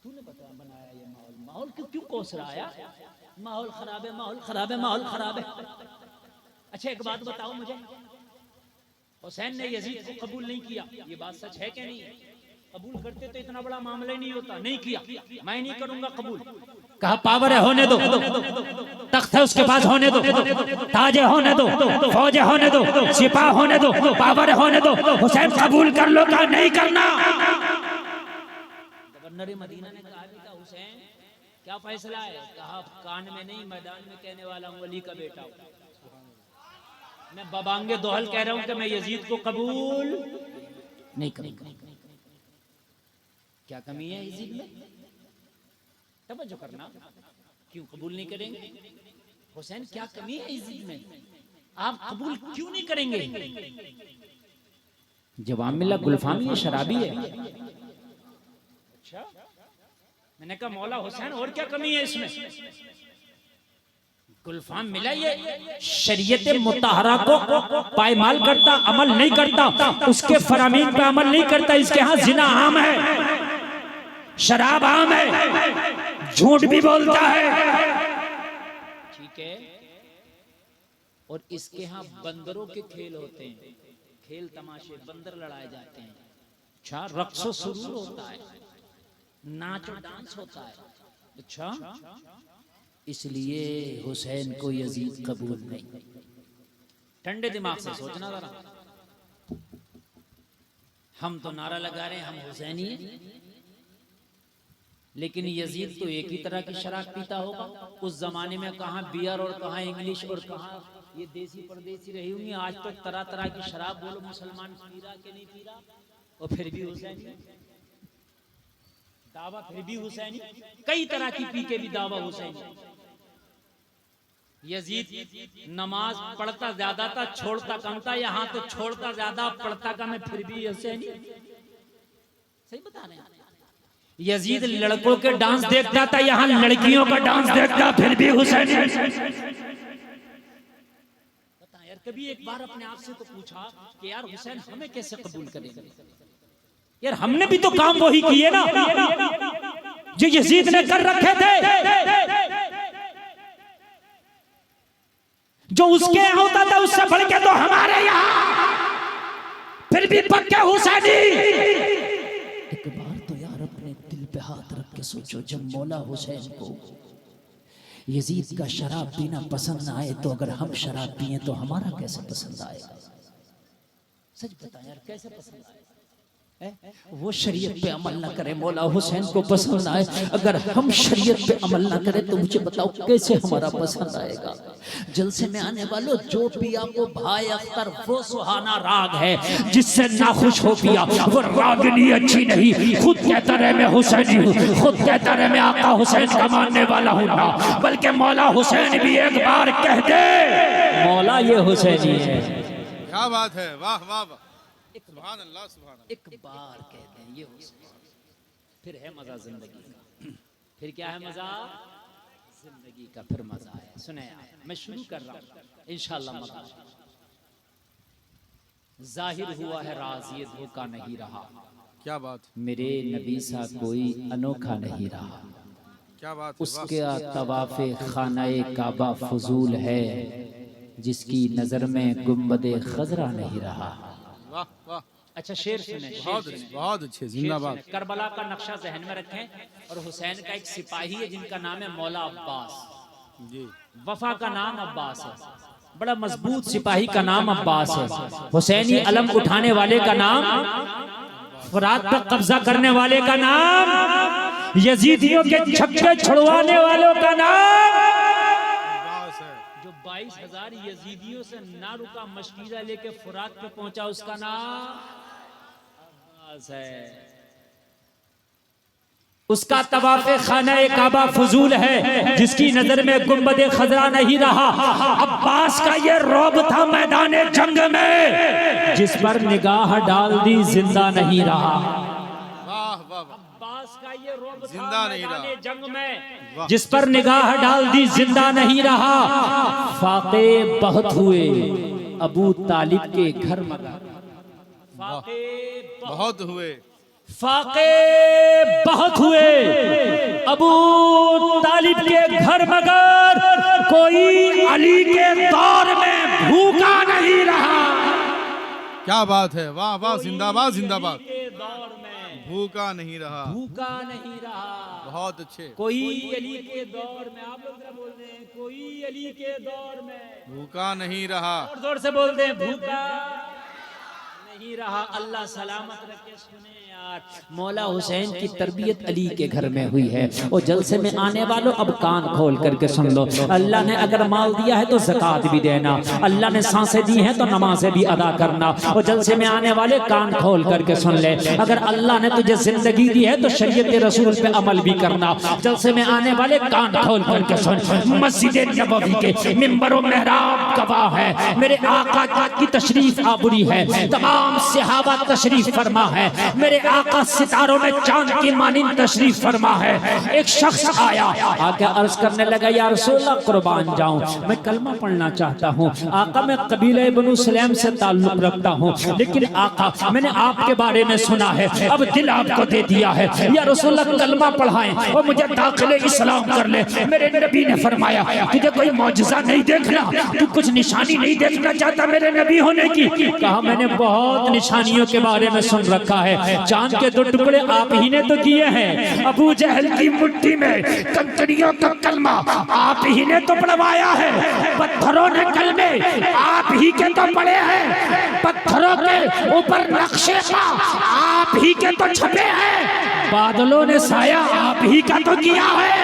तूने बता बनाया ये माहौल, माहौल क्यों क्यों कोस रहा है यार? माहौल खराब है, माहौल खराब है, माहौल खराब है। अच्छा एक बात बताओ मुझे, हुसैन ने यजीद को कबूल नहीं किया, ये बात सच है क्या नहीं है? कबूल करते तो इतना बड़ा मामला ही नहीं होता, नहीं किया, मैं नहीं करूंगा कबूल। कहा पावर है होने दो, तख्त है उसके पास होने दो, ताजे होने दो, फौजे होने दो, सिपाह होने दो, पावर होने दो, हुसैन कबूल कर लो। कहा नहीं करना। गवर्नर मदीना ने कहा भी था हुसैन क्या फैसला है? कहा कान में नहीं मैदान में कहने वाला हूँ, अली का बेटा हूँ। मैं बबांगे दोहल कह रहा हूँ कि मैं यजीद को कबूल नहीं करूंगा। क्या कमी है यजीद में? तवज्जो करना, क्यों कबूल नहीं करेंगे? हुसैन क्या कमी है यजीद में? आप कबूल क्यों नहीं करेंगे? जवाब मिला गुलफामी है, शराबी है। अच्छा मैंने कहा मौला हुसैन और क्या कमी है इसमें? गुलफाम मिला ये शरीयत मुताहरा को पायमाल करता, अमल नहीं करता, उसके फरामीन पे अमल नहीं करता। इसके यहाँ जिना आम है, शराब आम है, झूठ भी बोलता है, ठीक है। और इसके यहाँ बंदरों के खेल होते हैं, खेल तमाशे, बंदर लड़ाए जाते हैं। अच्छा रक्सो सुरूर होता है, नाच और डांस होता है। अच्छा इसलिए हुसैन को यजीद कबूल नहीं। ठंडे दिमाग से सोचना जरा, हम तो नारा लगा रहे हैं हम हुसैनी हैं, लेकिन यजीद तो एक ही तरह की शराब पीता होगा। उस जमाने में कहाँ बियर और कहाँ इंग्लिश और कहाँ ये देसी परदेसी रही होंगी। आज तो तरह तरह की शराब बोलो, मुसलमान पी रहा कि नहीं पी रहा, और फिर भी हुसैनी दावा, फिर भी हुसैनी, कई तरह की पी के भी दावा हुसैनी। यजीद नमाज पढ़ता ज्यादा था, छोड़ता कम था। यहाँ तो छोड़ता ज्यादा, पढ़ता कम है, फिर भी हुसैनी। सही बता रहे हैं। यजीद लड़कों के डांस देखता था, यहाँ लड़कियों का डांस देखता, फिर भी हुसैनी। बता यार, कभी एक बार अपने आप से तो पूछा कि यार हुसैन हमें कैसे कबूल करेगा? यार हमने भी तो काम वही किए ना जो यजीद ने कर रखे थे। जो उसके यहाँ होता था उससे बढ़ के तो हमारे यहाँ, फिर भी पक्के हुसैनी। एक बार तो यार अपने दिल पे हाथ रख के सोचो, जब मौला हुसैन को यजीद का शराब पीना पसंद आए, तो अगर हम शराब पिए तो हमारा कैसे पसंद आएगा? सच बता यार, कैसे पसंद आएगा? वो शरीयत पे अमल ना करे, मौला हुसैन को पसंद आए, अगर हम शरीयत पे अमल ना करें तो मुझे बताओ कैसे हमारा पसंद आएगा? जलसे में आने वालों, जो पिया को भाई अख्तर वो सुहाना राग है, जिससे नाखुश हो पिया वो रागनी अच्छी नहीं। खुद कहता रहे मैं हुसैनी हूँ, खुद कहता रहे मैं आका हुसैन का मानने वाला हूँ ना, बल्कि मौला हुसैन भी एक बार कह दे मौला ये हुसैनी है। क्या बात है, वाह वाह वाह, सुभान अल्लाह सुभान अल्लाह। एक बार कहते हैं ये हुसैन, फिर है मजा जिंदगी का। फिर क्या है मजा जिंदगी का? फिर मजा है। सुने आप, मैं शुरू कर रहा हूँ इंशाअल्लाह। मजा जाहिर हुआ है राज, ये धोखा नहीं रहा। क्या बात, मेरे नबी सा कोई अनोखा नहीं रहा। क्या बात, उसके तवाफे खानाए काबा फजूल है, जिसकी नजर में गुंबदे खजरा नहीं रहा। वाह वाह। अच्छा शेर सुने, बहुत अच्छे, जिंदाबाद। करबला का नक्शा जहन में रखें, और हुसैन का एक सिपाही है जिनका नाम है मौला अब्बास जी। वफा का नाम अब्बास है, बड़ा मजबूत सिपाही का नाम अब्बास है। हुसैनी अलम उठाने वाले का नाम, फुरात पर कब्जा करने वाले का नाम, यजीदियों के छक्के छुड़वाने वालों का नाम, 22,000 यजीदियों से ना रुका मशकीरा लेके फुरात पे पहुंचा, उसका नाम अब्बास है। उसका तवाफ़े खाना-ए काबा फजूल है, जिसकी नजर में गुंबदे खजरा नहीं रहा। अब्बास का ये रौब था मैदाने जंग में, जिस पर निगाह डाल दी जिंदा नहीं रहा। अब्बास का ये रौब था मैदाने जंग में, जिस पर निगाह डाल दी जिंदा नहीं रहा। फाके बहुत हुए अबू तालिब के घर मगर, फाके बहुत हुए, फाके बहुत हुए अबू तालिब के घर मगर कोई अली के दौर में भूखा नहीं रहा। क्या बात है, वाह वाह, जिंदाबाद जिंदाबाद। के दौर में भूखा नहीं रहा, भूखा नहीं रहा। बहुत अच्छे। कोई अली के दौर में, आप लोग क्या बोलते हैं, कोई अली के दौर में भूखा नहीं रहा। और जोर से बोलते हैं, भूखा नहीं रहा। अल्लाह सलामत रखे। सुने यार, मौला हुसैन की तरबियत अली के घर में हुई है। और जलसे में आने वालों अब कान खोल करके सुन लो। अल्लाह ने अगर माल दिया है तो ज़कात भी देना, अल्लाह ने सांसें दी हैं तो नमाजें भी अदा करना। और जलसे में आने वाले कान खोल करके सुन ले, अगर अल्लाह ने तुझे जिंदगी दी है तो शरीयत रसूल पे अमल भी करना। जलसे में आने वाले कान खोल करके सुन। मस्जिद नबवी के मिंबर और मेहराब गवाह है, मेरे आका की तशरीफ आबुरी है, तमाम सहाबा तशरीफ फरमा है, मेरे आका सितारों में चांद की मानिंद तशरीफ फरमा है। एक शख्स आया, आके अर्ज करने लगा, या रसूलल्लाह कुर्बान जाऊं, मैं कलमा पढ़ना चाहता हूं। आका मैं कबीले बनु सलेम से ताल्लुक रखता हूं, लेकिन आका मैंने आपके बारे में सुना है, अब दिल आपको दे दिया है, या रसूलल्लाह कलमा पढ़ाएं और मुझे दाखिले इस्लाम कर ले। मेरे नबी ने फरमाया, तुझे कोई मौजज़ा नहीं देखना, तू कुछ निशानी नहीं देखना चाहता मेरे नबी होने की? कहा मैंने बहुत निशानियों के बारे में सुन रखा है, चांद के 2 टुकड़े आप ही ने तो किए हैं, अबू जहल की मुट्ठी में कंकड़ियों का कलमा आप ही ने तो पढ़वाया है, पत्थरों ने कलमे आप ही के तो पढ़े हैं, पत्थरों के ऊपर नक्शे आप ही के तो छपे हैं, बादलों ने साया आप ही का तो किया है।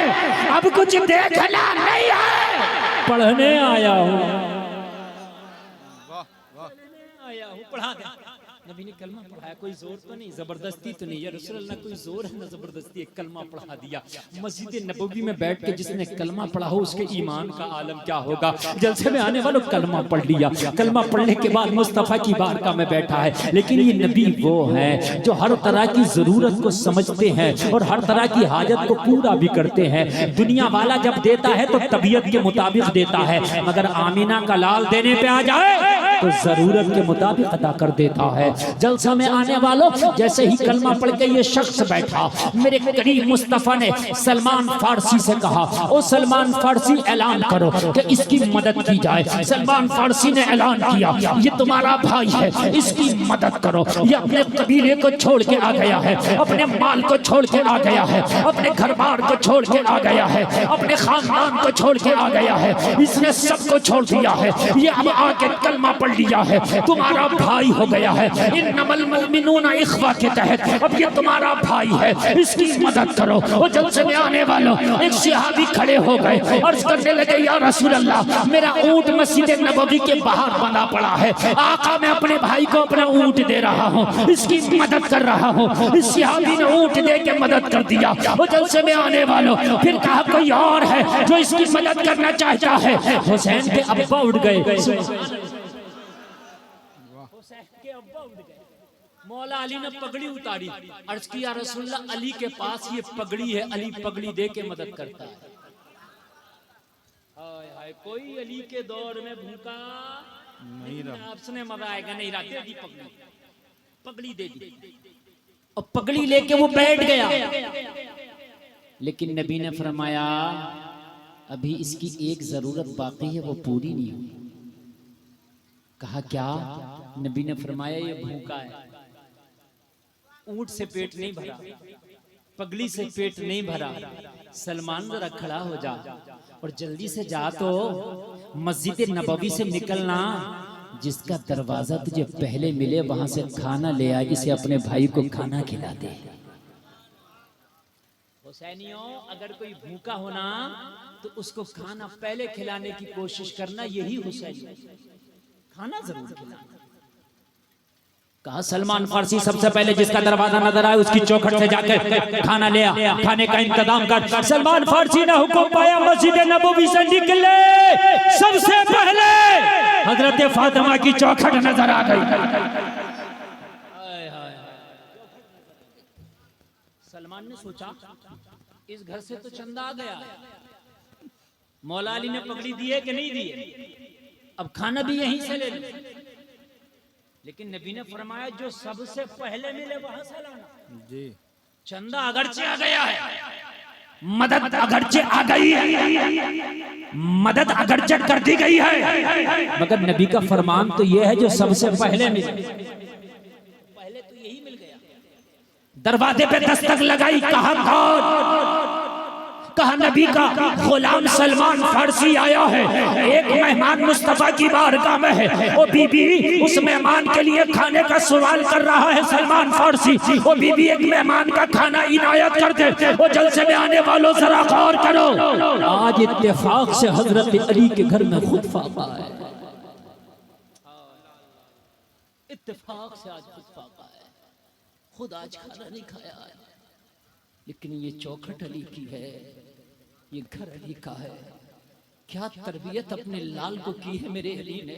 अब कुछ देखना नहीं है, पढ़ने आया हूँ, वाह वाह। आया हूँ पढ़ा दे। नबी ने कलमा पढ़ाया, कोई जोर तो नहीं, जबरदस्ती तो नहीं, या रसूल अल्लाह कोई जोर है ना जबरदस्ती, एक कलमा पढ़ा दिया। मस्जिद नबवी में बैठ के जिसने कलमा पढ़ा हो उसके ईमान का आलम क्या होगा। जलसे में आने वालों कलमा पढ़ लिया, कलमा पढ़ने के बाद मुस्तफ़ा की बारगाह में बैठा है। लेकिन ये नबी वो है जो हर तरह की जरूरत को समझते हैं और हर तरह की हाजत को पूरा भी करते हैं। दुनिया वाला जब देता है तो तबीयत के मुताबिक देता है, मगर आमीना का लाल देने पे आ जाए तो जरूरत के मुताबिक अदा कर देता है। जलसा में आने वालों, जैसे ही कलमा पढ़ के ये शख्स बैठा, मेरे करीम मुस्तफा ने सलमान फारसी से कहा, ओ सलमान फारसी ऐलान करो कि इसकी मदद की जाए। सलमान फारसी ने ऐलान किया, ये तुम्हारा भाई है, इसकी मदद करो। ये अपने कबीले को छोड़ के आ गया है, अपने माल को छोड़ के आ गया है, अपने घर बार को छोड़ के आ गया है, अपने खानदान को छोड़ के आ गया है, इसने सबको छोड़ दिया है। ये अब आके कलमा पढ़ लिया है, तुम्हारा भाई हो गया है। इन्नमल मुमिनूना इख्वा के तहत अब ये तुम्हारा भाई है, इसकी मदद करो। वो जलसे में आने वालों एक सहाबी खड़े हो गए, अर्ज करने लगे, या रसूल अल्लाह, मेरा ऊंट मस्जिद नबवी के बाहर बंधा पड़ा है, आका मैं अपने भाई को अपना ऊंट दे रहा हूँ, इसकी मदद कर रहा हूँ। इस सहाबी ने ऊंट दे के मदद कर दिया। वो जलसे में आने वालों फिर कहा, कोई और है जो इसकी मदद करना चाहता है? हुसैन के अब्बा उठ गए, मौला अली ने पगड़ी उतारी, अर्ज किया, रसूलल्लाह अली के पास ये पगड़ी है, अली पगड़ी दे के मदद करता है। हाय हाय, कोई अली के दौर में भूखा नहीं रहा। आपने मजा आएगा नहीं रहा, दे दी पगड़ी, पगड़ी दे दी और पगड़ी लेके वो बैठ गया। लेकिन नबी ने फरमाया, अभी इसकी एक जरूरत बाकी है, वो पूरी नहीं हुई। कहा क्या? नबी ने फरमाया, ये भूखा है, ऊंट से पेट नहीं भरा, पगड़ी से पेट नहीं भरा। सलमान जरा खड़ा हो जा और जल्दी से जा, तो मस्जिद नबवी से निकलना, जिसका दरवाजा तुझे पहले मिले वहां से खाना ले आ, इसे अपने भाई को खाना खिला दे। हुसैनियों, अगर कोई भूखा होना तो उसको खाना पहले खिलाने की कोशिश करना, यही हुसैन, खाना जरूर खिलाना। कहा सलमान फारसी सबसे पहले जिसका दरवाजा नजर आए उसकी चौखट से जाकर खाना ले आ, खाने का इंतजाम कर। सलमान फारसी ने हुक्म पाया, मस्जिद नबवी से निकले, सबसे पहले हजरत फातिमा की चौखट नजर आ गई। सलमान ने सोचा, इस घर से तो चंदा आ गया, मौला अली ने पगड़ी दी है कि नहीं दी है, अब खाना भी यहीं से ले लो। लेकिन नबी ने फरमाया, जो सबसे पहले मिले वहां से लाना। जी, चंदा अगरचे आ गया है, मदद अगरचे आ गई है, मदद अगरचे कर दी गई है, मगर नबी का फरमान तो यह है जो सबसे पहले मिले। पहले तो यही मिल गया। दरवाजे पे दस्तक लगाई, कहा कौन? कहा नबी का गुलाम सलमान फारसी आया है, एक मेहमान मुस्तफा की बारगाह में है। वो बीबी उस मेहमान के लिए खाने का सवाल कर रहा है सलमान फारसी। वो बीबी एक मेहमान का खाना इनायत कर दे। वो जलसे में आने वालों जरा गौर करो, आज इत्तेफाक से हजरत अली के घर में खुद फाका है, इत्तेफाक से आज खुद फाका है, खुद आज खाना नहीं खाया है। लेकिन ये चौखट अली की है, ये घर अली का है। क्या तरबियत अपने लाल को की है मेरे अली ने।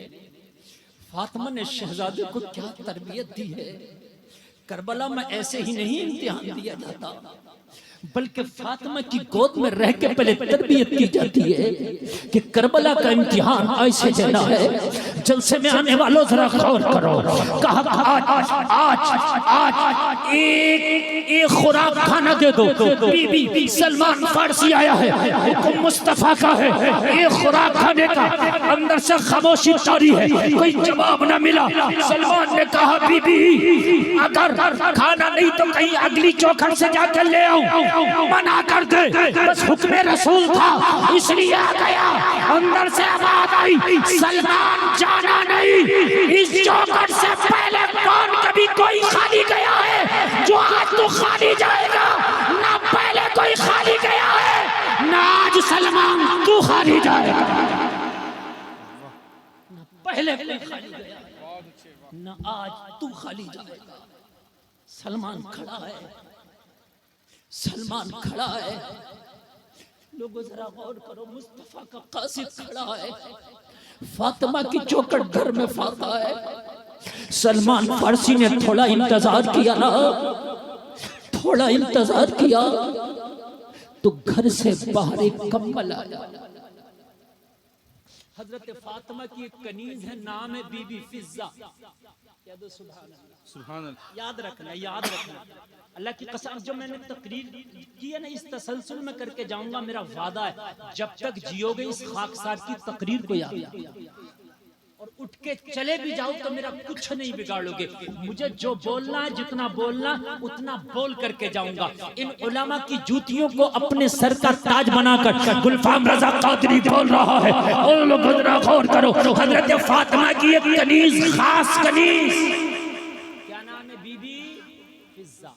फातिमा ने शहजादे को क्या तरबियत दी है। करबला में ऐसे ही नहीं इम्तिहान दिया जाता, बल्कि फातिमा की गोद में रह के पहले तरबियत की जाती है कि करबला का इम्तिहान ऐसे देना है। जलसे में आने वालों जरा गौर करो, कहा आज आज आज एक खुराक खाना दे दो। बीबी सलमान फारसी आया है, हुक्म मुस्तफा का है, एक खुराक खाने का। अंदर से खामोशी तारी है, कोई जवाब ना मिला। सलमान ने कहा बीबी अगर खाना नहीं तो कहीं अगली चौखट से जाकर ले आओ। मना कर दे, बस हुक्म रसूल था इसलिए आ गया। अंदर से आवाज आई, सलमान जाना नहीं, इस चौखट से पहले कौन कभी कोई खाली गया है जो आज तू खाली जाएगा? ना पहले कोई खाली गया है, ना आज सलमान तू खाली जाएगा। ना पहले कोई खाली गया है, ना आज तू खाली जाएगा। सलमान खड़ा है, सलमान खड़ा है। लोगों जरा गौर करो, मुस्तफा का कासिद खड़ा है, फातिमा की चौखट घर में फाका है। सलमान फारसी ने थोड़ा इंतजार किया ना, थोड़ा इंतजार किया तो घर से बाहर एक कम्बल आया। हजरत फातिमा की एक कनीज है, नाम है बीबी फिजा। सुभान अल्लाह। याद रखना, याद रखना। अल्लाह की कसम, जो मैंने तकरीर की है ना, इस तसलसल में करके जाऊंगा। मेरा वादा है, जब तक जियोगे इस खाकसार की तकरीर को याद रखना। और उठ के चले भी जाओ तो मेरा कुछ नहीं बिगाड़ोगे। मुझे जो बोलना है, जितना बोलना उतना बोल करके जाऊंगा। इन उलमा की जूतियों को अपने सर का ताज बनाकर गुलफाम रजा कादरी बोल रहा है। और लोग गौर करो, हजरत फातिमा की एक कनीज, खास कनीज, क्या नाम है? बीबी फिजा।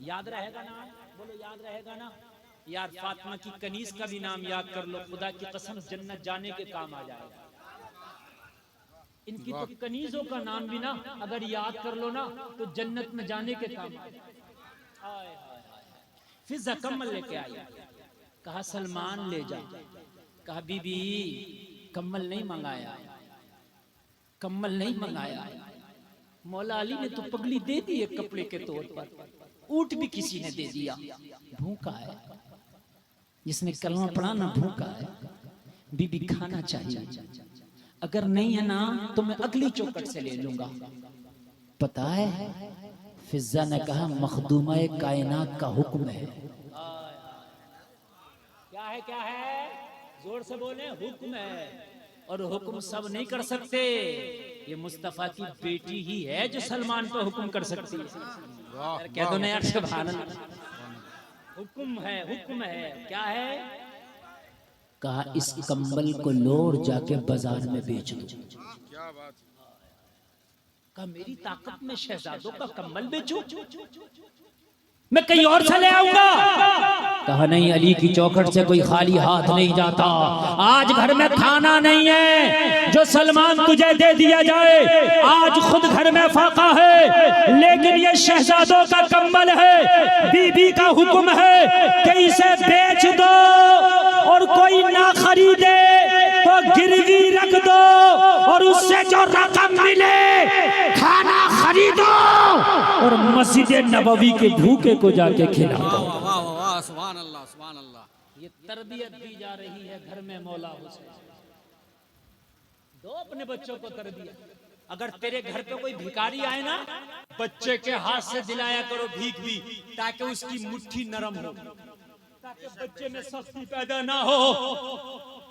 याद रहेगा ना? बोलो याद रहेगा ना? यार फातिमा की कनीज का भी नाम याद कर लो, खुदा की कसम जन्नत जाने के काम आ जाएगा। इनकी तो कनीजों का नाम भी ना अगर याद कर लो ना तो जन्नत में जाने के काम आ जाए। फिजा कम्बल लेके आई, कहा सलमान ले जा। कहा बीबी कम्बल नहीं मंगाया, कम्बल नहीं मंगाया। मौला अली ने तो पगड़ी दे दी है कपड़े के तौर पर, ऊंट भी किसी ने दे दिया। भूखा है, जिसने कलमा पढ़ा ना भूखा है। बीबी खाना चाहिए, अगर नहीं है ना तो मैं अगली चौखट से ले लूंगा। पता है फिजा ने कहा मखदूमा कायनात का हुक्म है। क्या है? क्या है? जोर से बोले, हुक्म है। और हुक्म सब नहीं कर सकते, ये मुस्तफा की बेटी ही है जो सलमान पर हुक्म कर सकती है। कह दो ना यार, सुभान अल्लाह। हुक्म है, हुक्म है। क्या है? कहा इस कंबल को लो और जाके बाजार में बेच दो। क्या बात। कहा मेरी ताकत में शहजादों का कंबल बेचूं? मैं कहीं और से ले आऊंगा। कहा नहीं, अली की चौखट से कोई खाली हाथ नहीं जाता। आज घर में खाना नहीं है जो सलमान तुझे दे दिया जाए। आज खुद घर में फाका है, लेकिन ये शहजादों का कंबल है। बीबी का हुक्म है कि इसे बेच दो, और कोई ना खरीदे तो गिरवी रख दो, और उससे जो रकम मिले खाना खरीदो और मस्जिद नबवी के भूखे को जाके खिला दो। वाह वाह वाह, सुभान अल्लाह, सुभान अल्लाह। ये तरबियत दी जा रही है घर में मौला हुसैन। दो अपने बच्चों को तरबियत। अगर तेरे घर पे कोई भिखारी आए ना, बच्चे के हाथ से दिलाया करो भीख भी, ताकि उसकी मुट्ठी नरम हो। ताकि बच्चे में सस्ती पैदा ना हो।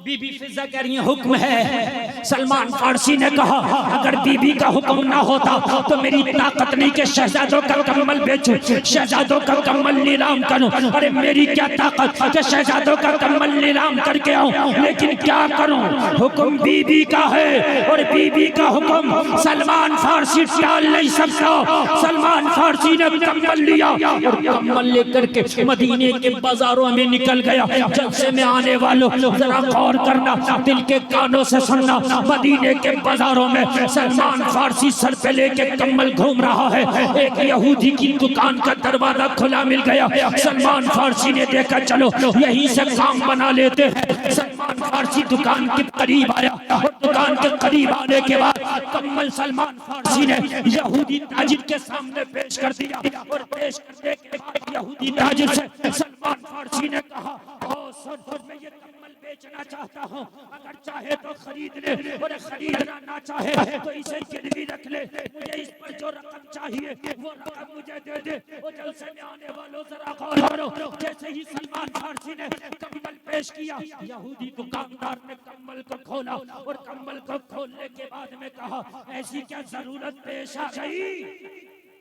बीबी फिजा कह रही है हुक्म है। सलमान फारसी ने कहा अगर बीबी का हुक्म ना होता तो मेरी ताकत नहीं कि शहजादों का कम्बल बेचूं, शहजादों का कम्बल नीलाम करूं। अरे मेरी क्या ताकत कि शहजादों का कम्बल नीलाम करके आऊं, लेकिन क्या करूं, हुक्म बीबी का है और बीबी का हुक्म सलमान फारसी टाल नहीं सकता। सलमान फारसी ने कम्बल लिया और कम्बल लेकर के मदीने के बाजारों में निकल गया। जलसे में आने वालों जरा गौर करना, दिल के कानों से सुनना। मदीने के बाजारों में सलमान फारसी सर पे लेके कम्बल घूम रहा है। एक यहूदी की दुकान का दरवाजा खुला मिल गया। सलमान फारसी ने देखा चलो यहीं से काम बना लेते हैं। सलमान फारसी दुकान के करीब आया और दुकान के करीब आने के बाद कम्बल सलमान फारसी ने यहूदी ताजिर के सामने पेश कर दिया और पेश करने के बाद यहूदी ताजिर से सलमान फारसी ने कहा ओ सर मैं ये कम्बल बेचना चाहता हूँ, अगर चाहे तो खरीद ले और खरीदना ना चाहे तो इसे गिरवी रख ले। मुझे इस पर जो रकम चाहिए वो रकम मुझे दे दे। वो जलसे में आने वालों जरा गौर करो, जैसे ही सलमान फारसी ने कम्बल पेश किया यहूदी दुकानदार ने कम्बल को खोला और कम्बल को खोलने के बाद में कहा ऐसी क्या जरूरत पेश आ गई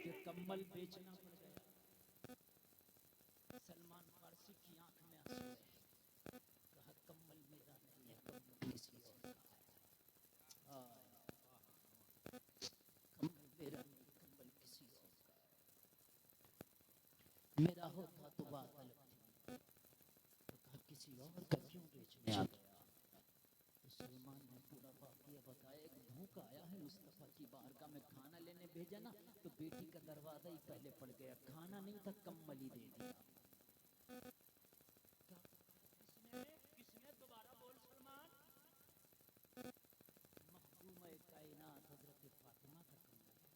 कि कम्बल बेचना पड़ गया। सलमान फारसी की आंख में आंसू है। कहा कम्बल मेरा नहीं है, कम्बल किसी और का है। कम्बल मेरा नहीं, कम्बल किसी और का है। मेरा होता तो बात अलग थी। तो कहा किसी और का क्यों बेचने आ गया। तो सलमान ने पूरा वाकया बताया। एक भूखा आया है मुस्तफा की बारगाह में, खाना लेने भेजा ना तो बेटी का दरवाजा ही पहले पड़ गया। खाना नहीं था, कम्बल ही दे दिया। किसने दोबारा बोल सलमान। महबूबा कायनात हजरत फातिमा का कम्बल है।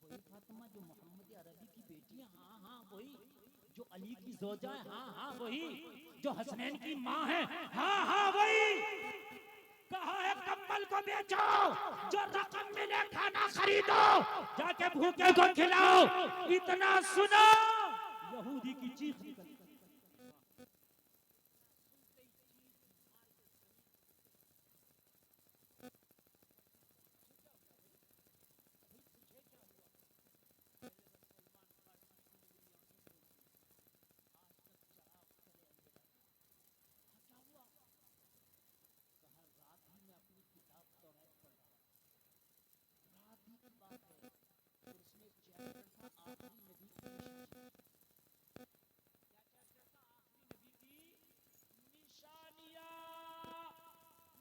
वही फातिमा जो मोहम्मद अरबी की बेटी है। हाँ हाँ वही जो अली की जोजा है। हाँ हाँ वही जो हसनैन की माँ है। हाँ हाँ वही। कहा है कम्बल को बेचो, जो रकम मिले खाना खरीदो, जाके भूखे को खिलाओ। इतना सुनो यहूदी की चीख निकल गई।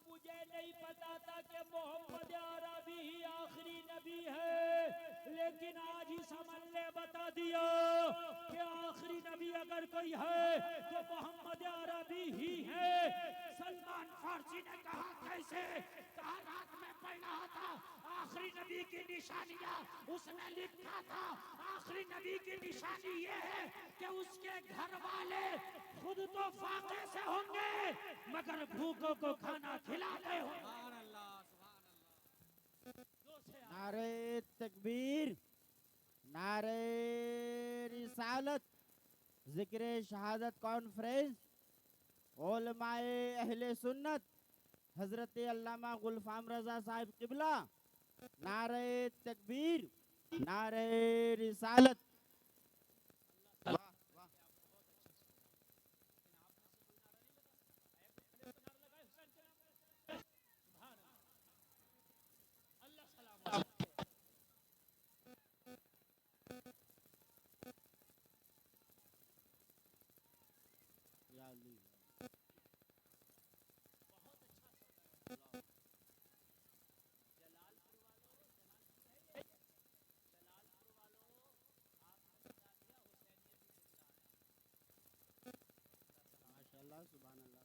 मुझे नहीं पता था कि मोहम्मद अरबी ही आखिरी नबी है, लेकिन आज ही समझ ने बता दिया कि आखिरी नबी अगर कोई है तो मोहम्मद अरबी ही है। सलमान फारसी ने कहा कैसे। कहा रात में पढ़ रहा था आखिरी नबी की निशानियां, उसने लिखा था आखिरी नबी की निशानी ये है कि उसके घर वाले खुद तो फाके से होंगे मगर भूखों को खाना खिलाते होंगे। नारे तकबीर, नारे रिसालत, जिक्र शहादत कॉन्फ्रेंस, उलमाए अहले सुन्नत हजरत अल्लामा गुलफाम रजा साहिब किबला। नारे तकबीर, नारे रिसालत। माशाल्लाह, सुभान अल्लाह।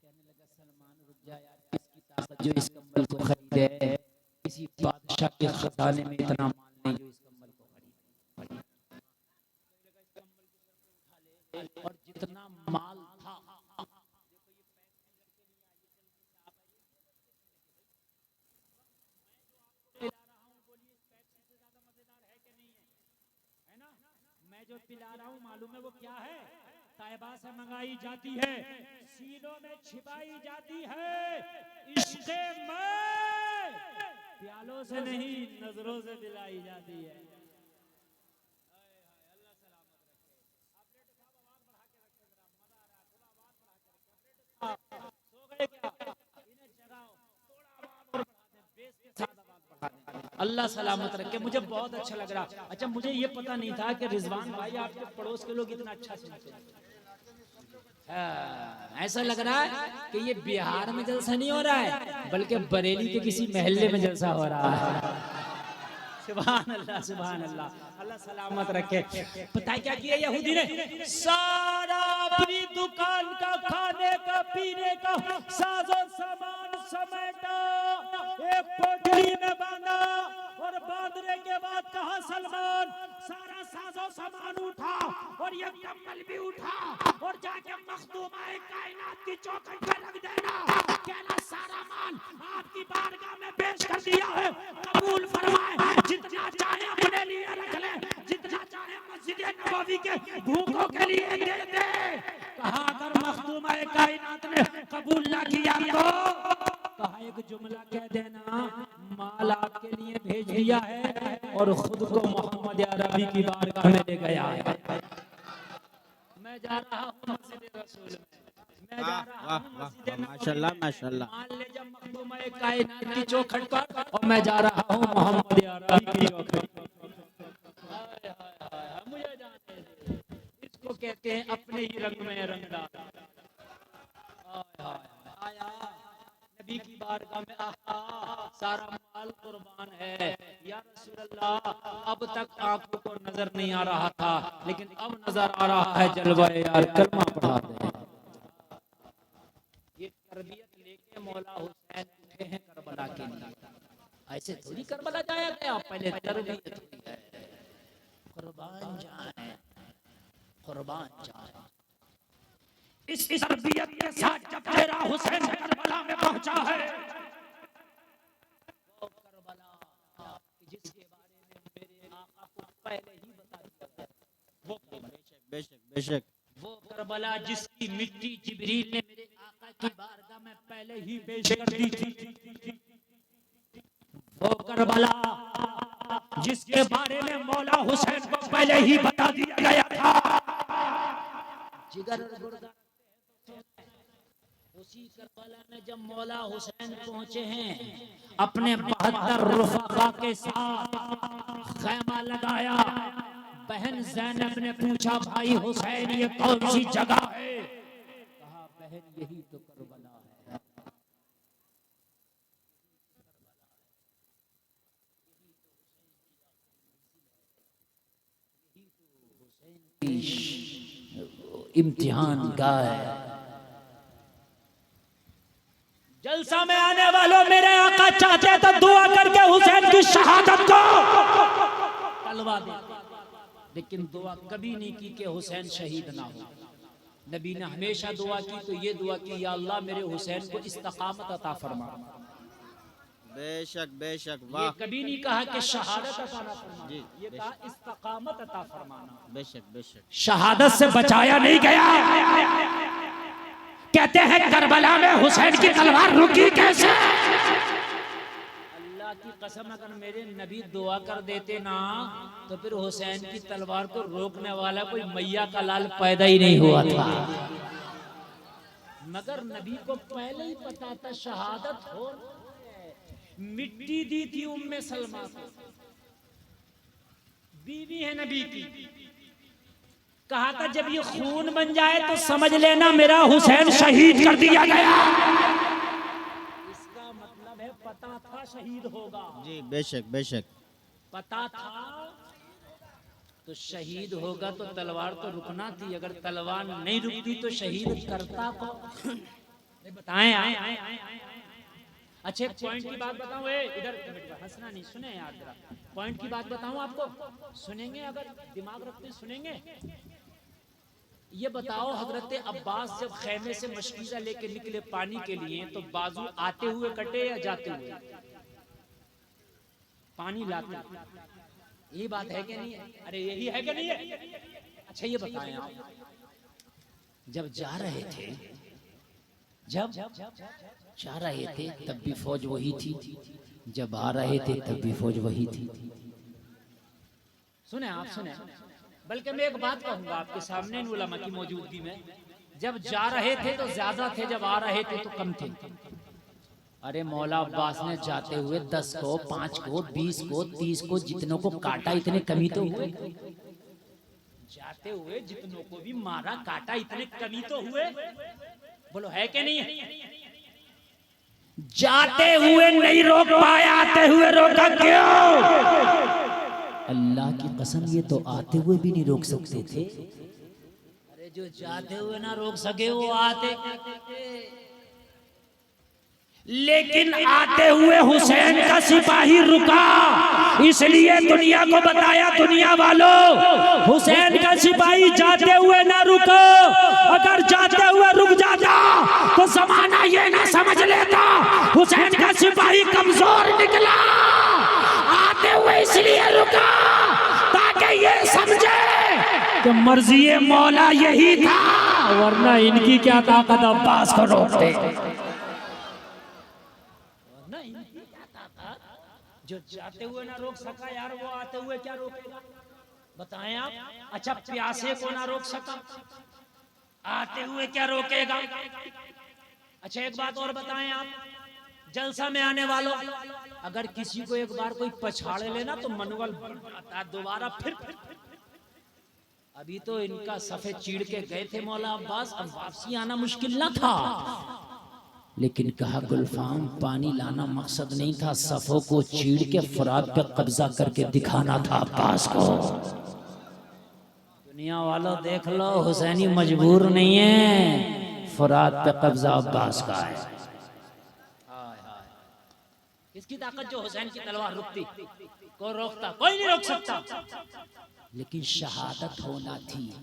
कहने लगा सलमान रुक जा यार, किसकी ताकत जो इस कम्बल को खरीदे। किसी बादशाह के खजाने में इतना माल नहीं जो इस कम्बल को खरीदे। और जितना माल था मैं जो पिला रहा हूँ मालूम है वो क्या है? ताइबा से मंगाई जाती है, सीनों में छिपाई जाती है, इश्क़े में प्यालों से नहीं नजरों से पिलाई जाती है। अल्लाह सलामत रखे। मुझे बहुत अच्छा लग रहा। अच्छा मुझे ये पता नहीं था कि रिजवान भाई आपके पड़ोस के लोग इतना अच्छा सुनते हैं। ऐसा लग रहा है कि ये बिहार में जलसा नहीं हो रहा है बल्कि बरेली के किसी महल्ले में जलसा हो रहा है। सुभान अल्लाह सुभान अल्लाह, अल्लाह सलामत रखे। पता है क्या किया यहूदी ने? सारा अपनी दुकान का खाने का पीने का साजो सामान समेटा, एक पोटली में बांधा और बांधने के बाद कहा सलमान सारा साजो सामान उठा और ये कम्बल भी उठा और जाके मखदूमाए कायनात की चौखट पे रख देना। कहना सारा माल आपकी बारगाह में पेश कर दिया है, कबूल फरमाए। जितना चाहे अपने लिए रख ले, जितना चाहे मस्जिद नबवी के भूखों के लिए दे दे। कहा अगर मखदूमाए कायनात ने कबूल ना किया तो कहा एक जुमला कह देना माल आपके लिए भेज दिया है और खुद को मोहम्मद अरबी की बारगाह में ले गया है। मैं जा रहा हूँ मस्जिद रसूल में, मैं जा रहा हूँ मस्जिद नबवी में। माशाल्लाह माशाल्लाह। मान ले जब मखदूमाए कायनात की चौखट पर और मैं जा रहा हूँ मोहम्मद अरबी की चौखट पर। हाय हाय हाय, मुझे जाने दे। इसको कहते हैं अपने ही रंग में रंगदार। हाय हाय आया नबी की बारगाह में, आहा सारा माल कुर्बान है या रसूल अल्लाह। अब तक आंखों को नजर नहीं आ रहा था लेकिन अब नजर आ रहा है जलवाए यार, कलमा पढ़ा दे। ये तरबियत लेके मौला हुसैन उठे हैं करबला के लिए। ऐसे थोड़ी करबला जाया गया, पहले तरबियत हुई है। कुर्बान जाए कुर्बान जाए। इस तरबियत के साथ जब तेरा हुसैन करबला में पहुंचा है, वो करबला जिसके बारे में मेरे आका को पहले ही बता दिया था, वो बेशक बेशक। वो करबला जिसकी मिट्टी जिब्रील ने मेरे आका की बारगाह में पहले ही पेश कर दी थी, वो करबला जिसके बारे में मौला हुसैन को पहले ही बता दिया गया था। जिगर और गुर्दा उसी करबला में जब मौला हुसैन पहुंचे हैं, अपने 72 रुफका के साथ खैमा लगाया। बहन ज़ैनब ने पूछा भाई हुसैन ये कौन सी जगह है? कहा बहन यही तो करबला है। इम्तिहान गाह है। जलसा में आने वालों मेरे आका चाहते तो दुआ करके हुसैन की शहादत को टलवा दे, लेकिन दुआ कभी नहीं की कि हुसैन शहीद ना हो। नबी ने हमेशा दुआ की तो ये दुआ की या अल्लाह मेरे हुसैन को इस्तकामत अता फरमा। बेशक बेशक ये वाह। कभी नहीं कहा कि शहादत अता ना फरमा, जी, ये कहा इस्तकामत अता फरमाना। बेशक बेशक। शहादत से बचाया नहीं गया। कहते हैं करबला में हुसैन की तलवार रुकी कैसे? अल्लाह की कसम अगर मेरे नबी दुआ कर देते ना तो फिर हुसैन की तलवार को रोकने वाला कोई मैया का लाल पैदा ही नहीं हुआ था। मगर नबी को पहले ही पता था शहादत हो। मिट्टी दी थी उम्मे सलमा को, बीवी है नबी की। कहा था जब ये खून बन जाए तो समझ लेना मेरा हुसैन शहीद कर दिया गया। इसका मतलब है पता था शहीद होगा। जी बेशक बेशक। पता था तो शहीद होगा तो तलवार तो रुकना थी। अगर तलवार नहीं रुकती तो शहीद करता को बताएं। आए आए आए आए। अच्छा एक पॉइंट की बात बताऊं, इधर हंसना नहीं, सुने यार जरा। पॉइंट की बात बताऊं आपको, सुनेंगे? अगर दिमाग रखते सुनेंगे। ये बताओ हजरत अब्बास जब खैमे से मशकीजा लेके निकले पानी के लिए तो बाजू आते हुए कटे या जाते हुए? पानी लाते, ये बात है कि नहीं है? अरे यही है कि नहीं है? अच्छा ये बताएं आप, जब जा रहे थे, जब जा रहे थे तब भी फौज वही थी, जब आ रहे थे तब भी फौज वही थी। सुने आप, सुने, बल्कि मैं एक बात कहूंगा आपके सामने उलमा की मौजूदगी में, जब जा रहे थे तो ज्यादा थे, जब आ रहे थे तो कम थे। अरे मौला अब्बास ने जाते हुए 10 को, 5 को, 20 को, 30 को, जितनों को काटा इतने कमी तो हुए। जाते हुए जितनों को भी मारा काटा इतने कमी तो हुए। बोलो है कि नहीं है? जाते हुए नहीं रोक पाए, आते हुए रोका क्यों? अल्लाह की कसम, ये तो आते हुए भी नहीं रोक सकते थे। अरे जो जाते हुए ना रोक सके वो आते, लेकिन आते हुए हुसैन का सिपाही रुका, इसलिए दुनिया को बताया, दुनिया वालों हुसैन का सिपाही जाते हुए ना रुको। अगर जाते हुए रुक जाता तो जमाना ये ना समझ लेता हुसैन का सिपाही कमजोर निकला। आते हुए इसलिए रुका ताकि ये समझे कि मर्जी मौला यही था, वरना इनकी क्या ताकत अब्बास को रोकते। जो जाते हुए ना रोक सका यार, वो आते हुए क्या रोकेगा? बताएं आप। अच्छा प्यासे को ना रोक सका, आते हुए क्या रोकेगा? अच्छा एक बात और बताएं आप, जलसा में आने वालों, अगर किसी को एक बार कोई पछाड़े लेना तो मनोबल बढ़ता दोबारा फिर। अभी तो इनका सफेद चीड़ के गए थे मौला अब्बास, अब वापसी आना मुश्किल ना था, लेकिन कहा गुलफाम पानी लाना मकसद नहीं था, सफों को चीड़ के फुरात पे कब्जा करके दिखाना था अब्बास को। दुनिया वालों देख लो, हुसैनी मजबूर नहीं है, फुरात पे कब्जा अब्बास का है। किसकी ताकत जो हुसैन की तलवार रुकती? कोई रोकता? कोई नहीं रोक सकता। लेकिन शहादत होना थी,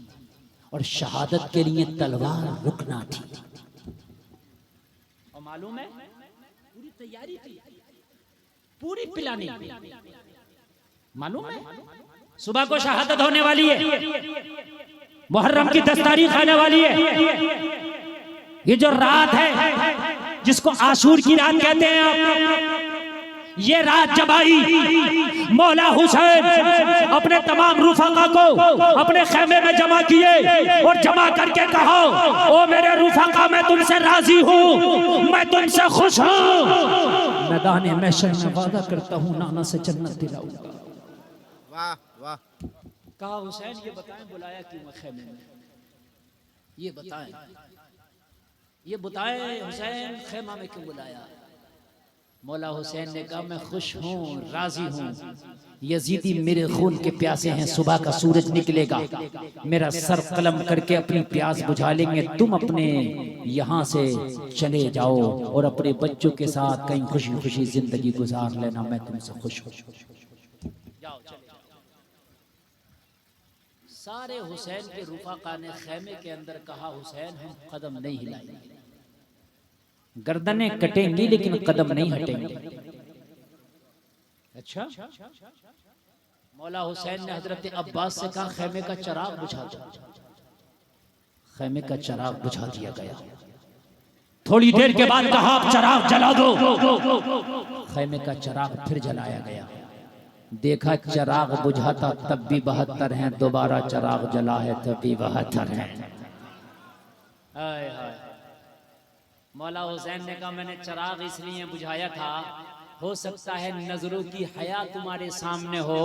और शहादत के लिए तलवार रुकना थी। और मालूम है पूरी तैयारी थी, पूरी प्लानिंग। मालूम है सुबह को शहादत होने वाली है, मुहर्रम की 10 तारीख आने वाली है। ये जो रात है जिसको आशूर की रात कहते हैं आप, ये रात जब आई मौला हुसैन अपने तमाम रुफाका को अपने खेमे में जमा किए और जमा करके कहा, ओ मेरे रुफाका मैं तुमसे राजी हूँ, मैं तुमसे खुश हूँ, मैदान महशर में वादा करता हूँ नाना से जन्नत दिलाऊंगा। वाह वाह। कहा हुसैन ये बताएं बुलाया क्यों खेमे में? ये बताएं, ये बताएं हुसैन खेमा में क्यों बुलाया? मौला हुसैन ने कहा मैं खुश हूँ, राजी हूँ, यजीदी मेरे खून के प्यासे हैं, सुबह का सूरज निकलेगा, मेरा सर कलम करके अपनी प्यास बुझा लेंगे, तुम अपने यहाँ से चले जाओ और अपने बच्चों के साथ कहीं खुशी खुशी जिंदगी गुजार लेना, मैं तुमसे खुश हूँ। जाओ चले जाओ। सारे हुसैन के रुफाका ने खेमे के अंदर कहा हुसैन हम कदम नहीं हिलाएंगे, गर्दनें कटेंगी लेकिन कदम नहीं हटेंगे। अच्छा मौला हुसैन ने हजरत अब्बास से कहा खेमे का चिराग बुझा दो। खेमे का चिराग बुझा दिया गया। थोड़ी देर के बाद कहा आप चिराग जला दो। खेमे का चिराग फिर जलाया गया। देखा चिराग बुझाता तब भी 72 हैं, दोबारा चिराग जला है तब भी 72 हैं। हाय हाय। मौला हुसैन ने कहा मैंने चिराग इसलिए बुझाया था, हो सकता है नजरों की हया तुम्हारे सामने हो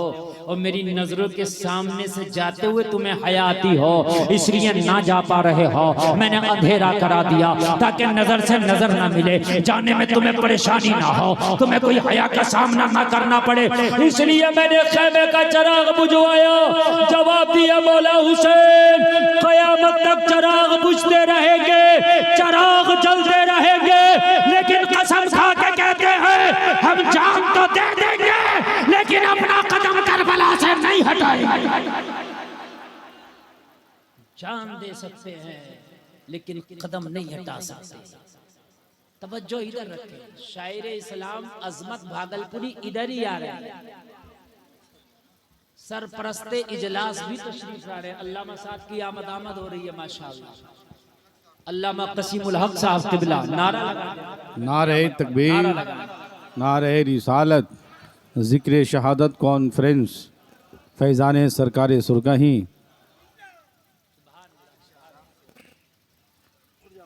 और मेरी नजरों के सामने से जाते हुए तुम्हें हया आती हो, इसलिए ना जा पा रहे हो, मैंने अंधेरा करा दिया ताकि नजर से नजर ना मिले, जाने में तुम्हें परेशानी ना हो, तुम्हें कोई हया का सामना ना करना पड़े, इसलिए मैंने खेमे का चिराग बुझवाया। जवाब दिया मौला हुसैन कयामत तक चिराग बुझते रहेंगे, चिराग जलते रहेंगे, लेकिन कसम खा के कहते हैं हम जान तो दे देंगे लेकिन अपना कदम करबला से नहीं हटाएंगे। जान दे सकते हैं लेकिन कदम नहीं हटा सकते। तवज्जो इधर रखें। शायर इस्लाम अजमत भागलपुरी इधर ही आ रहे हैं। सरपरस्ते इजलास भी तशरीफ ला रहे हैं। अल्लामा साहब की आमद हो रही है माशाअल्लाह। अल्लामा कसीमुल हक साहब क़िबला नारा लगा, नारे तकबीर, नारा लगा। नारे रिसालत, जिक्र शहादत कॉन्फ्रेंस, फैज़ान सरकार सुरगही।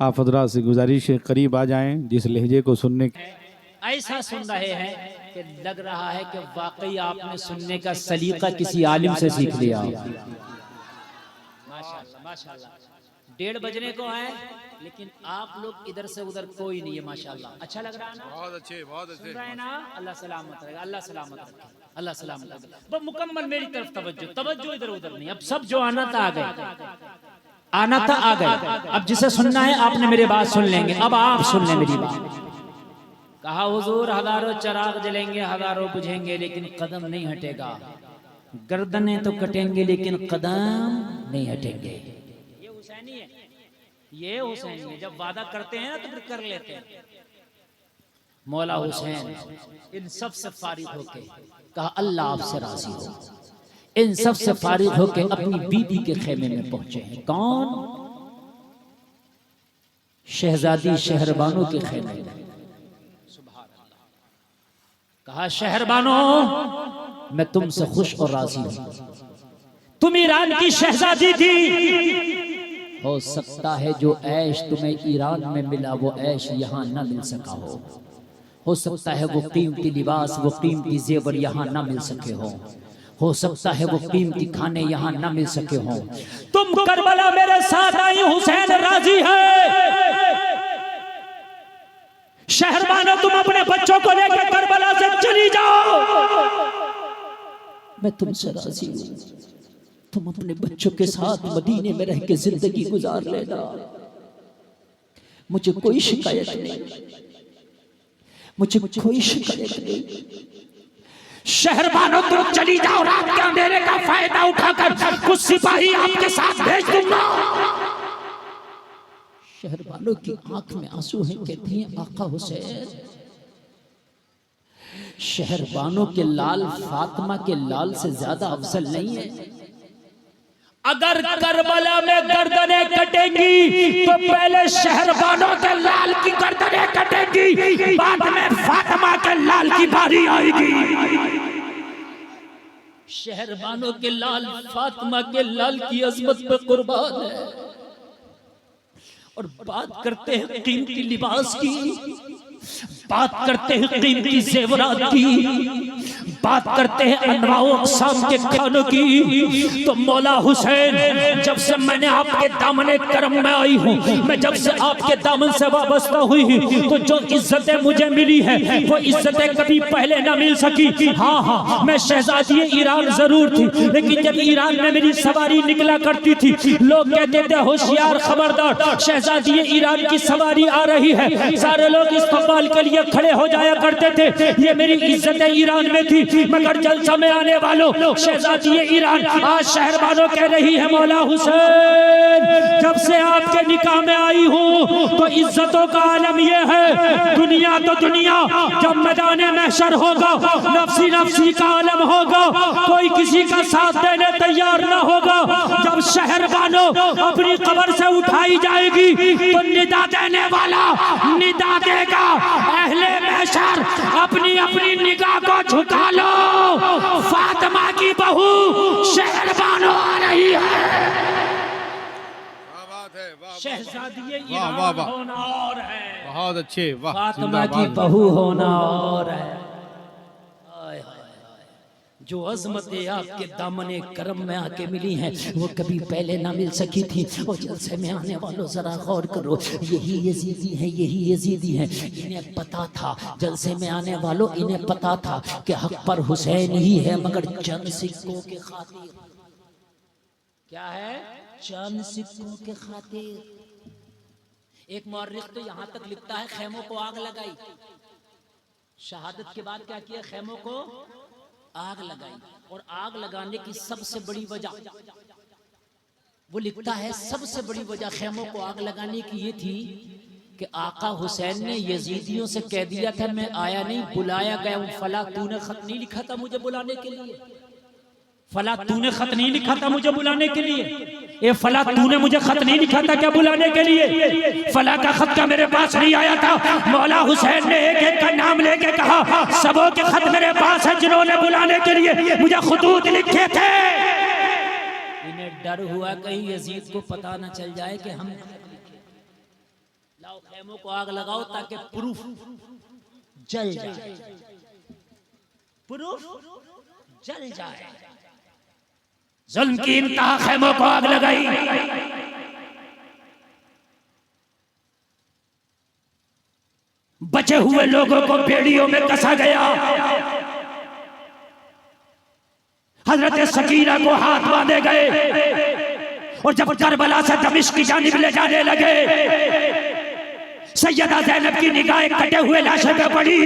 आप हज़रात से गुजारिश है करीब आ जाएं, जिस लहजे को सुनने ऐसा सुन रहे हैं कि लग रहा है कि वाकई आपने सुनने का सलीका किसी आलिम से सीख लिया। माशाअल्लाह माशाअल्लाह। 1:30 बजने को है लेकिन आप लोग इधर से उधर कोई नहीं है माशाअल्लाह। अच्छा लग रहा है ना? बहुत अच्छे, बहुत अच्छे। सुन रहे हैं ना? अल्लाह सलामत रखेगा, अल्लाह सलामत रखे, अल्लाह सलामत रखे। बस मुकम्मल मेरी तरफ तवज्जो, तवज्जो इधर उधर नहीं। अब सब जो आना था आ गए, आना था आ गए। अब जिसे सुनना है आपने मेरी बात सुन लेंगे। अब आप सुन लें मेरी बात। कहा हुजूर हजारों चराग जलेंगे, हजारों बुझेंगे लेकिन कदम नहीं हटेगा। गर्दनें तो कटेंगे लेकिन कदम नहीं हटेंगे। ये हुसैनी है, ये हुसैनी है। जब वादा करते हैं ना तो फिर कर लेते हैं। मौला हुसैन इन सब से फारिग होके कहा अल्लाह आपसे राजी हो। इन सब से फारिग होके अपनी बीबी के खेमे में पहुंचे हैं। कौन? शहजादी शहरबानो के खेमे में। कहा शहरबानो मैं तुमसे खुश और राजी हूं। तुम ईरान की शहजादी थी, हो सकता है जो ऐश तुम्हें ईरान में मिला वो ऐश यहां ना मिल सका हो सकता है वो कीमती लिबास, वो कीमती जेवर यहां ना मिल सके हो सकता है वो कीमती खाने यहां ना मिल सके हो। तुम करबला मेरे साथ आई, हुसैन राजी है। शहरबानो तुम अपने बच्चों को लेकर करबला से चली जाओ, मैं तुमसे राजी हूं। तुम अपने बच्चों के साथ मदीने में रह के जिंदगी गुजार लेना, मुझे कोई शिकायत नहीं, मुझे कोई शिकायत नहीं। शहरबानो तुम चली जाओ, रात के अंधेरे का फायदा उठाकर कुछ सिपाही आपके साथ भेज दूंगा। शहरबानो की आंख में आंसू हैं, कहती हैं आका हुसैन। शहरबानो के लाल फातिमा के लाल से ज्यादा अफजल नहीं है। अगर करबला में गर्दनें कटेंगी तो पहले शहरबानो के लाल की गर्दनें कटेंगी, बाद में फातिमा के लाल की बारी आएगी। शहरबानो के लाल फातिमा के लाल की अजमत पे कुर्बान है। और बात करते हैं कीमती लिबास की, बात करते हैं कीमती जेवरात की, बात करते हैं अनवाओ अक़साम के खानों की, तो मौला हुसैन जब से मैंने आपके दामन करम में आई हूँ, मैं जब से आपके दामन से वाबस्ता हुई हूँ, तो जो इज्जतें मुझे मिली हैं वो इज्जतें कभी पहले ना मिल सकी। हाँ हाँ, मैं शहजादी ईरान जरूर थी, लेकिन जब ईरान में मेरी सवारी निकला करती थी, लोग कहते थे होशियार खबरदार, शहजादी ईरान की सवारी आ रही है। सारे लोग इस्तकबाल के लिए खड़े हो जाया करते थे। ये मेरी इज्जतें ईरान में थी, मगर जलसा में आने वालों शहजादी ईरान आज शहरबानो कह रही है मौला हुसैन जब से आपके निकाह में आई हूँ तो इज्जतों का आलम ये है, दुनिया तो दुनिया, जब मैदाने महशर होगा नफ्सी नफ्सी का आलम होगा, कोई किसी का साथ देने तैयार न होगा। जब शहरबानो अपनी कब्र से उठाई जाएगी तो निदा देने वाला निदा देगा। अहले महशर अपनी अपनी निगाह को झुका लो, फातिमा की बहू शहरबानो आ रही है। क्या बात है, वाह शहजादी वाह, ईरान वाह, वाह। होना और है, बहुत अच्छे, वाह फातिमा की जिंदाबाद। बहू होना और है। हाय हाय हाय, जो अजमतें आपके दामने करम में आके मिली हैं वो कभी पहले ना मिल सकी थी। और जलसे में आने वालों जरा गौर करो, यही यजीदी है, यही यजीदी है। इन्हें पता था, जलसे में आने वालों इन्हें पता था कि हक पर हुसैन ही है, मगर चंद सिक्कों के खातिर, क्या है, चंद सिक्कों के खातिर। एक मौर्रिख तो यहां तक लिखता है खेमों को आग लगाई, शहादत के बाद क्या किया, खेमों को आग लगाई। और आग लगाने की सबसे बड़ी वजह वो लिखता है सबसे बड़ी वजह खेमों को आग लगाने की ये थी कि आका हुसैन ने यजीदियों से कह दिया था मैं आया नहीं, बुलाया गया हूं। फला तूने खत नहीं लिखा था मुझे बुलाने के लिए, फला तूने खत नहीं लिखा था मुझे बुलाने के लिए, ए फला तूने मुझे खत नहीं लिखा था क्या बुलाने के लिए? फला का खत का मेरे पास नहीं आया था। मौला हुसैन ने एक एक का नाम लेके कहा सबों के खत मेरे पास है जिन्होंने बुलाने के लिए मुझे खुतूत लिखे थे। इन्हें डर हुआ कहीं यजीद को पता न चल जाए कि हम, लाओ खेमों को आग लगाओ ताकि प्रूफ जल जाए, प्रूफ जल जाए। जुल्म की इंतहा, खेमों को आग लगाई। बचे हुए लोगों को बेड़ियों में कसा गया। हजरत सकीना को हाथ बांधे गए और जब करबला से दमिश्क की जानिब ले जाने लगे, सैयदा ज़ैनब की निगाहें कटे हुए लाशों पे पड़ी।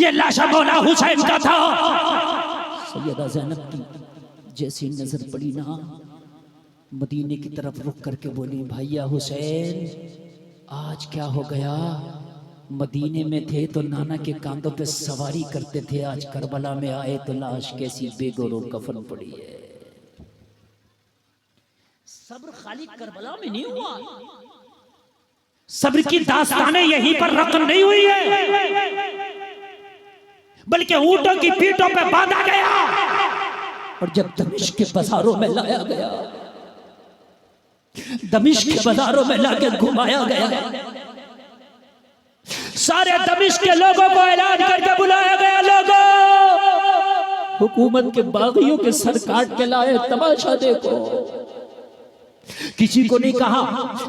ये लाशा मौला हुसैन का था। सैयदा ज़ैनब की जैसी नजर पड़ी ना, मदीने की तरफ रुक करके बोली भैया हुसैन आज क्या हो गया? मदीने में थे तो नाना के कांधों पे सवारी करते थे, आज करबला में आए तो लाश कैसी बेगोरो कफन पड़ी है। सब्र खाली करबला में नहीं हुआ, सब्र की दास्तानें यहीं पर रकम नहीं हुई है, बल्कि ऊंटों की पीठों पे बांधा गया और जब दमिश्क के बाजारों में लाया गया, दमिश्क के बाजारों में लाके घुमाया गया, सारे दमिश्क के लोगों को ऐलान करके बुलाया गया, लोगों हुकूमत के बागियों के सर काट के लाए, तमाशा देखो। किसी को नहीं कहा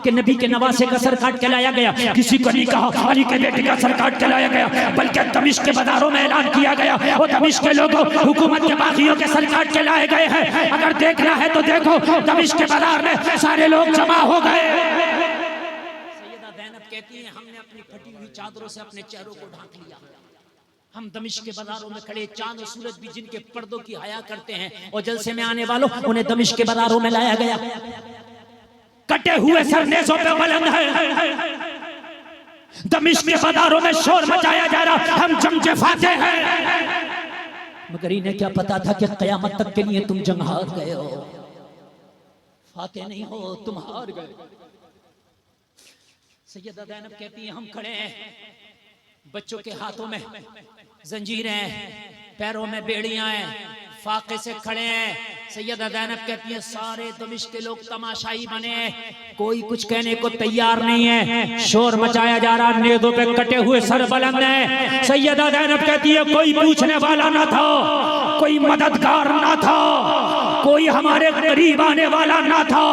कि नबी के नवासे का सर काट के लाया गया, किसी को नहीं कहा अली के बेटे का सर काट के लाया गया, बल्कि दमिश्क के बाजारों में ऐलान किया गया और दमिश्क के लोगों हुकूमत के बागियों के सर काट के लाए गए हैं। अगर देखना है तो देखो, दमिश्क के बाजार में सारे लोग जमा हो गए। सैयदा ज़ैनब कहती हैं हमने अपनी फटी हुई चादरों से अपने चेहरों को ढांक लिया। हम दमिश्क के बाजारों में खड़े, चांद और सूरज भी जिनके पर्दों की हया करते हैं और जलसे में आने वालों उन्हें दमिश्क के बाजारों में लाया गया। कटे हुए सर नेज़ों पे बुलंद है, दमिश्क के बाजारों में शोर मचाया जा रहा, हम जंग के फाते हैं। मगर इन्हें क्या पता था कि कयामत तक के लिए तुम जंग हार गए हो, फाते नहीं हो, तुम हार गए। सैयदा ज़ैनब कहती है हम खड़े हैं, बच्चों के हाथों में जंजीरें हैं, पैरों में बेड़ियां हैं, फाके से खड़े हैं। सैयदा ज़ैनब कहती है सारे दमिश्क के लोग तमाशाई बने हैं, कोई कुछ कहने को तैयार नहीं है, शोर मचाया जा रहा, नेज़ों पे कटे हुए सर बुलंद हैं। सैयदा ज़ैनब कहती है कोई पूछने वाला ना था, कोई मददगार ना था, कोई हमारे करीब आने वाला ना था,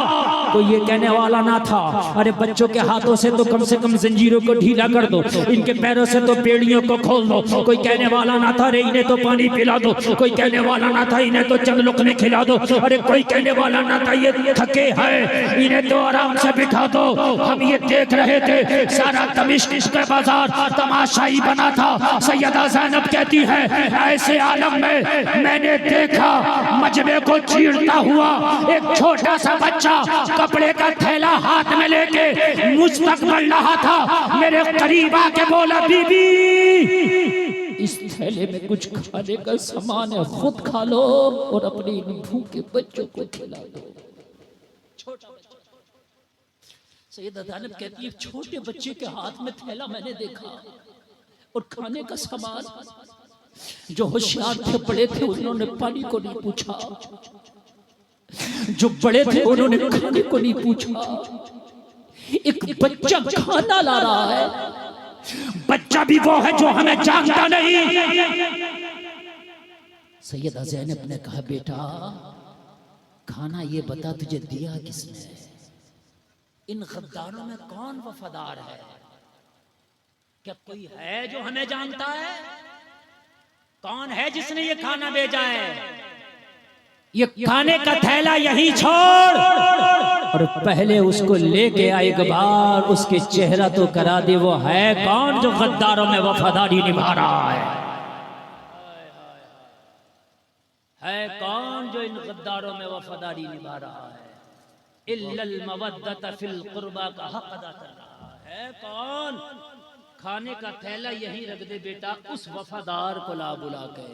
कोई ये कहने वाला ना था अरे बच्चों के हाथों से तो कम से कम जंजीरों को ढीला कर दो, इनके पैरों से तो बेड़ियों को खोल दो। कोई कहने वाला ना था अरे इन्हें तो पानी पिला दो, कोई कहने वाला ना था इन्हें तो चंद लुकमे खिला दो, अरे कोई कहने वाला ना था ये थके हैं इन्हें तो आराम से बिठा दो। हम ये देख रहे थे सारा दमिश्क का बाजार तमाशाई बना था। सैयदा ज़ैनब कहती है ऐसे आलम में मैंने देखा मजमे को चीरता हुआ एक छोटा सा बच्चा कपड़े का थैला हाथ में लेके मुझ तक बढ़ रहा था। मेरे करीब आके बोला बीबी इस थैले में कुछ खाने का सामान है, खुद खा लो और अपने भूखे बच्चों को खिला दो। सैयदा ज़ैनब कहती है छोटे बच्चे के हाथ में थैला मैंने देखा और खाने का सामान। जो होशियार थे बड़े थे उन्होंने पानी को नहीं पूछा, जो बड़े थे उन्होंने खाने को नहीं पूछा। एक बच्चा खाना ला रहा है, बच्चा भी वो है जो हमें जानता नहीं। सैयदा ज़ैनब ने कहा बेटा खाना ये बता तुझे दिया किसने? इन गद्दारों में कौन वफादार है? क्या कोई है जो हमें जानता है? कौन है जिसने ये खाना भेजा है? ये खाने का थैला यही छोड़ और पहले उसको लेके आए एक बार, उसके चेहरा तो करा दे वो है कौन जो गद्दारों में वफादारी निभा रहा है कौन जो इन गद्दारों में वफादारी निभा रहा है? इल्लल मवद्दत फिल कुर्बा का हक अदा कर रहा है। कौन? खाने का थैला यहीं रख दे बेटा, उस वफादार को ला बुला के।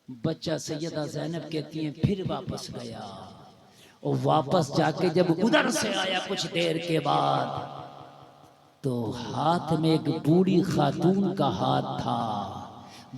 बच्चा सैयदा ज़ैनब कहती हैं फिर वापस गया, और वापस जाके जब उधर से आया कुछ देर के बाद, तो हाथ में एक बूढ़ी खातून का हाथ था।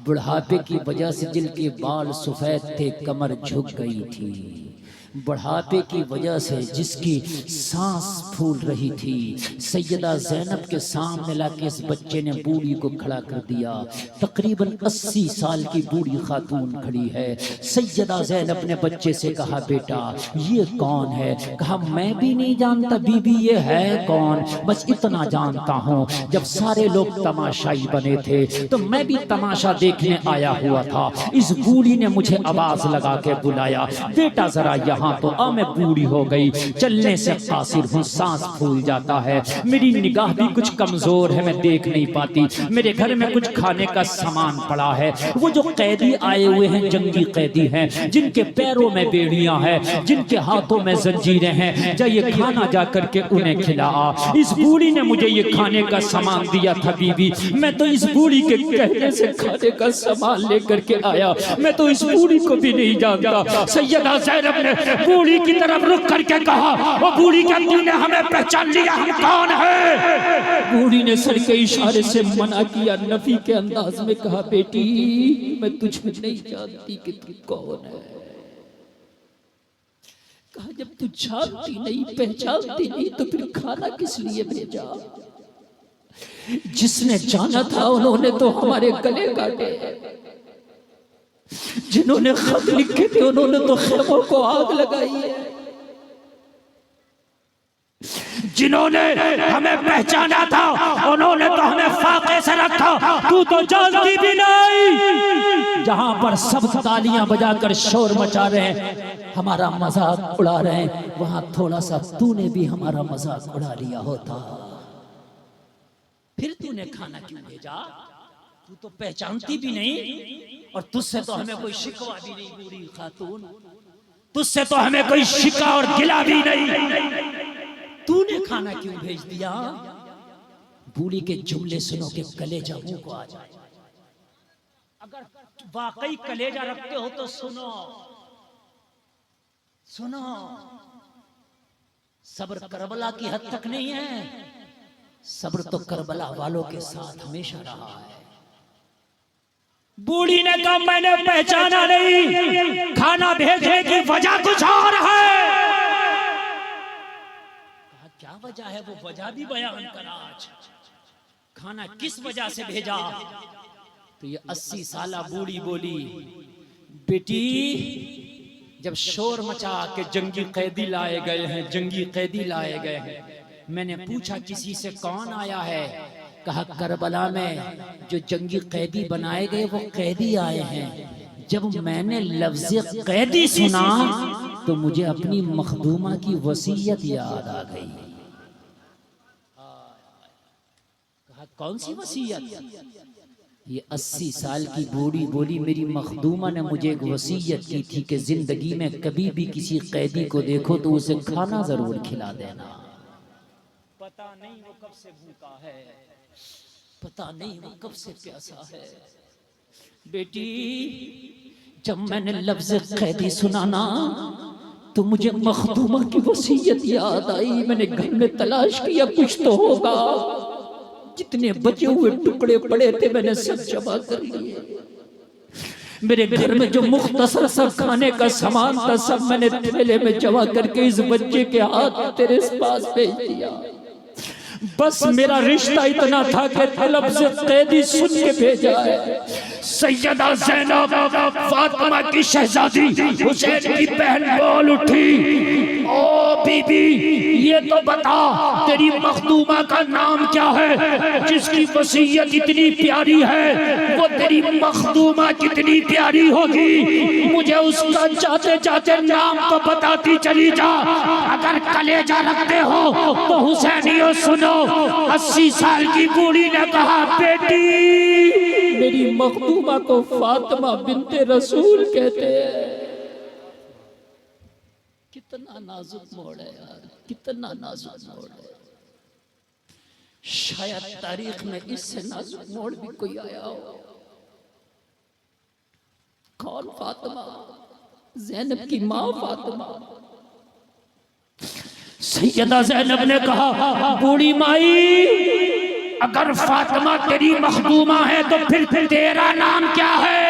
बुढ़ापे की वजह से जिनके बाल सफेद थे, कमर झुक गई थी। बुढ़ापे की वजह से जिसकी सांस फूल रही थी, सैयदा ज़ैनब के सामने लाके इस बच्चे ने बूढ़ी को खड़ा कर दिया। तकरीबन 80 साल की बूढ़ी खातून खड़ी है। सैयदा ज़ैनब ने बच्चे से कहा बेटा ये कौन है? कहा मैं भी नहीं जानता बीबी, ये है कौन? बस इतना जानता हूँ जब सारे लोग तमाशाई बने थे तो मैं भी तमाशा देखने आया हुआ था। इस बूढ़ी ने मुझे आवाज लगा के बुलाया, बेटा जरा यहाँ तो आ। मैं बूढ़ी हो गई, चलने से कासिर हूँ, सांस फूल जाता है, मेरी निगाह भी कुछ कमजोर है, मैं देख नहीं पाती। मेरे घर में कुछ खाने का सामान पड़ा है। वो जो कैदी आए हुए हैं, जंगी कैदी हैं, जिनके पैरों में बेड़ियां हैं, जिनके हाथों में जंजीरें हैं, जा ये खाना जा करके उन्हें खिला। इस बूढ़ी ने मुझे ये खाने का सामान दिया था बीबी, मैं तो इस बूढ़ी के कहने से खाने का सामान लेकर के आया, मैं तो इस बूढ़ी को भी नहीं जानता। सैयदा ज़ैनब ने बूढ़ी की तरफ रुक करके कहा, वो बूढ़ी क्या तूने हमें पहचान लिया, हम कौन है? बूढ़ी ने सर के इशारे से मना किया, नफी के अंदाज में कहा बेटी मैं तुझे नहीं जानती कि तू कौन है। कहा जब तू जानती नहीं पहचानती नहीं तो फिर खाना किस लिए भेजा? जिसने जाना था उन्होंने तो हमारे गले काटे, जिन्होंने खत लिखे थे उन्होंने तो खेमों को आग लगाई है, जिन्होंने हमें पहचाना था उन्होंने तो हमें फाके से रखा, तू तो जानती भी नहीं। जहां पर सब तालियां बजाकर शोर मचा रहे हैं, हमारा मजाक उड़ा रहे हैं, वहां थोड़ा सा तूने भी हमारा मजाक उड़ा लिया होता, फिर तूने खाना क्यों भेजा? तू तो पहचानती भी नहीं, और तुझसे तो हमें कोई शिकवा भी नहीं बूढ़ी खातून, तुझसे तो हमें कोई शिका और गिला भी नहीं, तूने खाना क्यों भेज दिया? बूढ़ी के जुमले सुनो के कलेजा मुंह को आ जाए। अगर वाकई कलेजा रखते हो तो सुनो, सुनो। सब्र करबला की हद तक नहीं है, सब्र तो करबला वालों के साथ हमेशा रहा है। बूढ़ी ने कहा मैंने पहचाना नहीं, खाना भेजने की वजह कुछ और है। कहा क्या वजह है? वो वजह भी बयान करा। आज खाना किस वजह से भेजा? तो ये 80 साला बूढ़ी बोली बेटी जब शोर मचा के जंगी कैदी लाए गए हैं, जंगी कैदी लाए गए हैं, मैंने पूछा किसी से कौन आया है? कहा करबला में जो जंगी कैदी बनाए गए वो कैदी आए हैं। जब मैंने लफ्ज़ कैदी सुना तो मुझे अपनी मखदूमा की वसीयत याद आ गई। कहा कौन सी वसीयत? ये 80 साल की बूढ़ी बोली मेरी मखदूमा ने मुझे एक वसीयत की थी कि जिंदगी में कभी भी किसी कैदी को देखो तो उसे खाना जरूर खिला देना। पता नहीं वो कब से भूखा है, पता नहीं वो कब से प्यासा है। बेटी जब मैंने लफ्ज़ कैदी सुना ना तो मुझे मखदूमा की वसीयत याद आई। मैंने घर में तलाश किया कुछ तो होगा, जितने बचे हुए टुकड़े पड़े थे मैंने सब जमा कर लिए। मेरे घर में जो मुख्तसर सा खाने का सामान था सब मैंने थैले में जमा करके इस बच्चे के हाथ तेरे पास भेज दिया। बस मेरा रिश्ता इतना था कि तलब से कैदी सुन के भेजा है। सैयदा ज़ैनब फातिमा की शहजादी हुसैन की बहन बोल उठी, ओ बीबी ये तो बता तेरी मखदूमा का नाम क्या है जिसकी वसीयत इतनी प्यारी है? वो तेरी मखदूमा कितनी प्यारी होगी, मुझे उसका जाते जाते नाम तो बताती चली जा। अगर कलेजा रखते हो तो हुसैनियों सुनो। 80 साल की बूढ़ी ने कहा बेटी मेरी मखदूमा को फातिमा बिनते रसूल कहते हैं। कितना नाजुक मोड़ है यार, कितना नाजुक मोड़ है। शायद तारीख में इससे नाजुक मोड़ भी कोई आया हो। कौन? फातिमा, ज़ैनब की माँ फातिमा। सैयदा ज़ैनब ने कहा, बूढ़ी माई, अगर फातिमा तेरी मखदूमा है तो फिर तेरा नाम क्या है?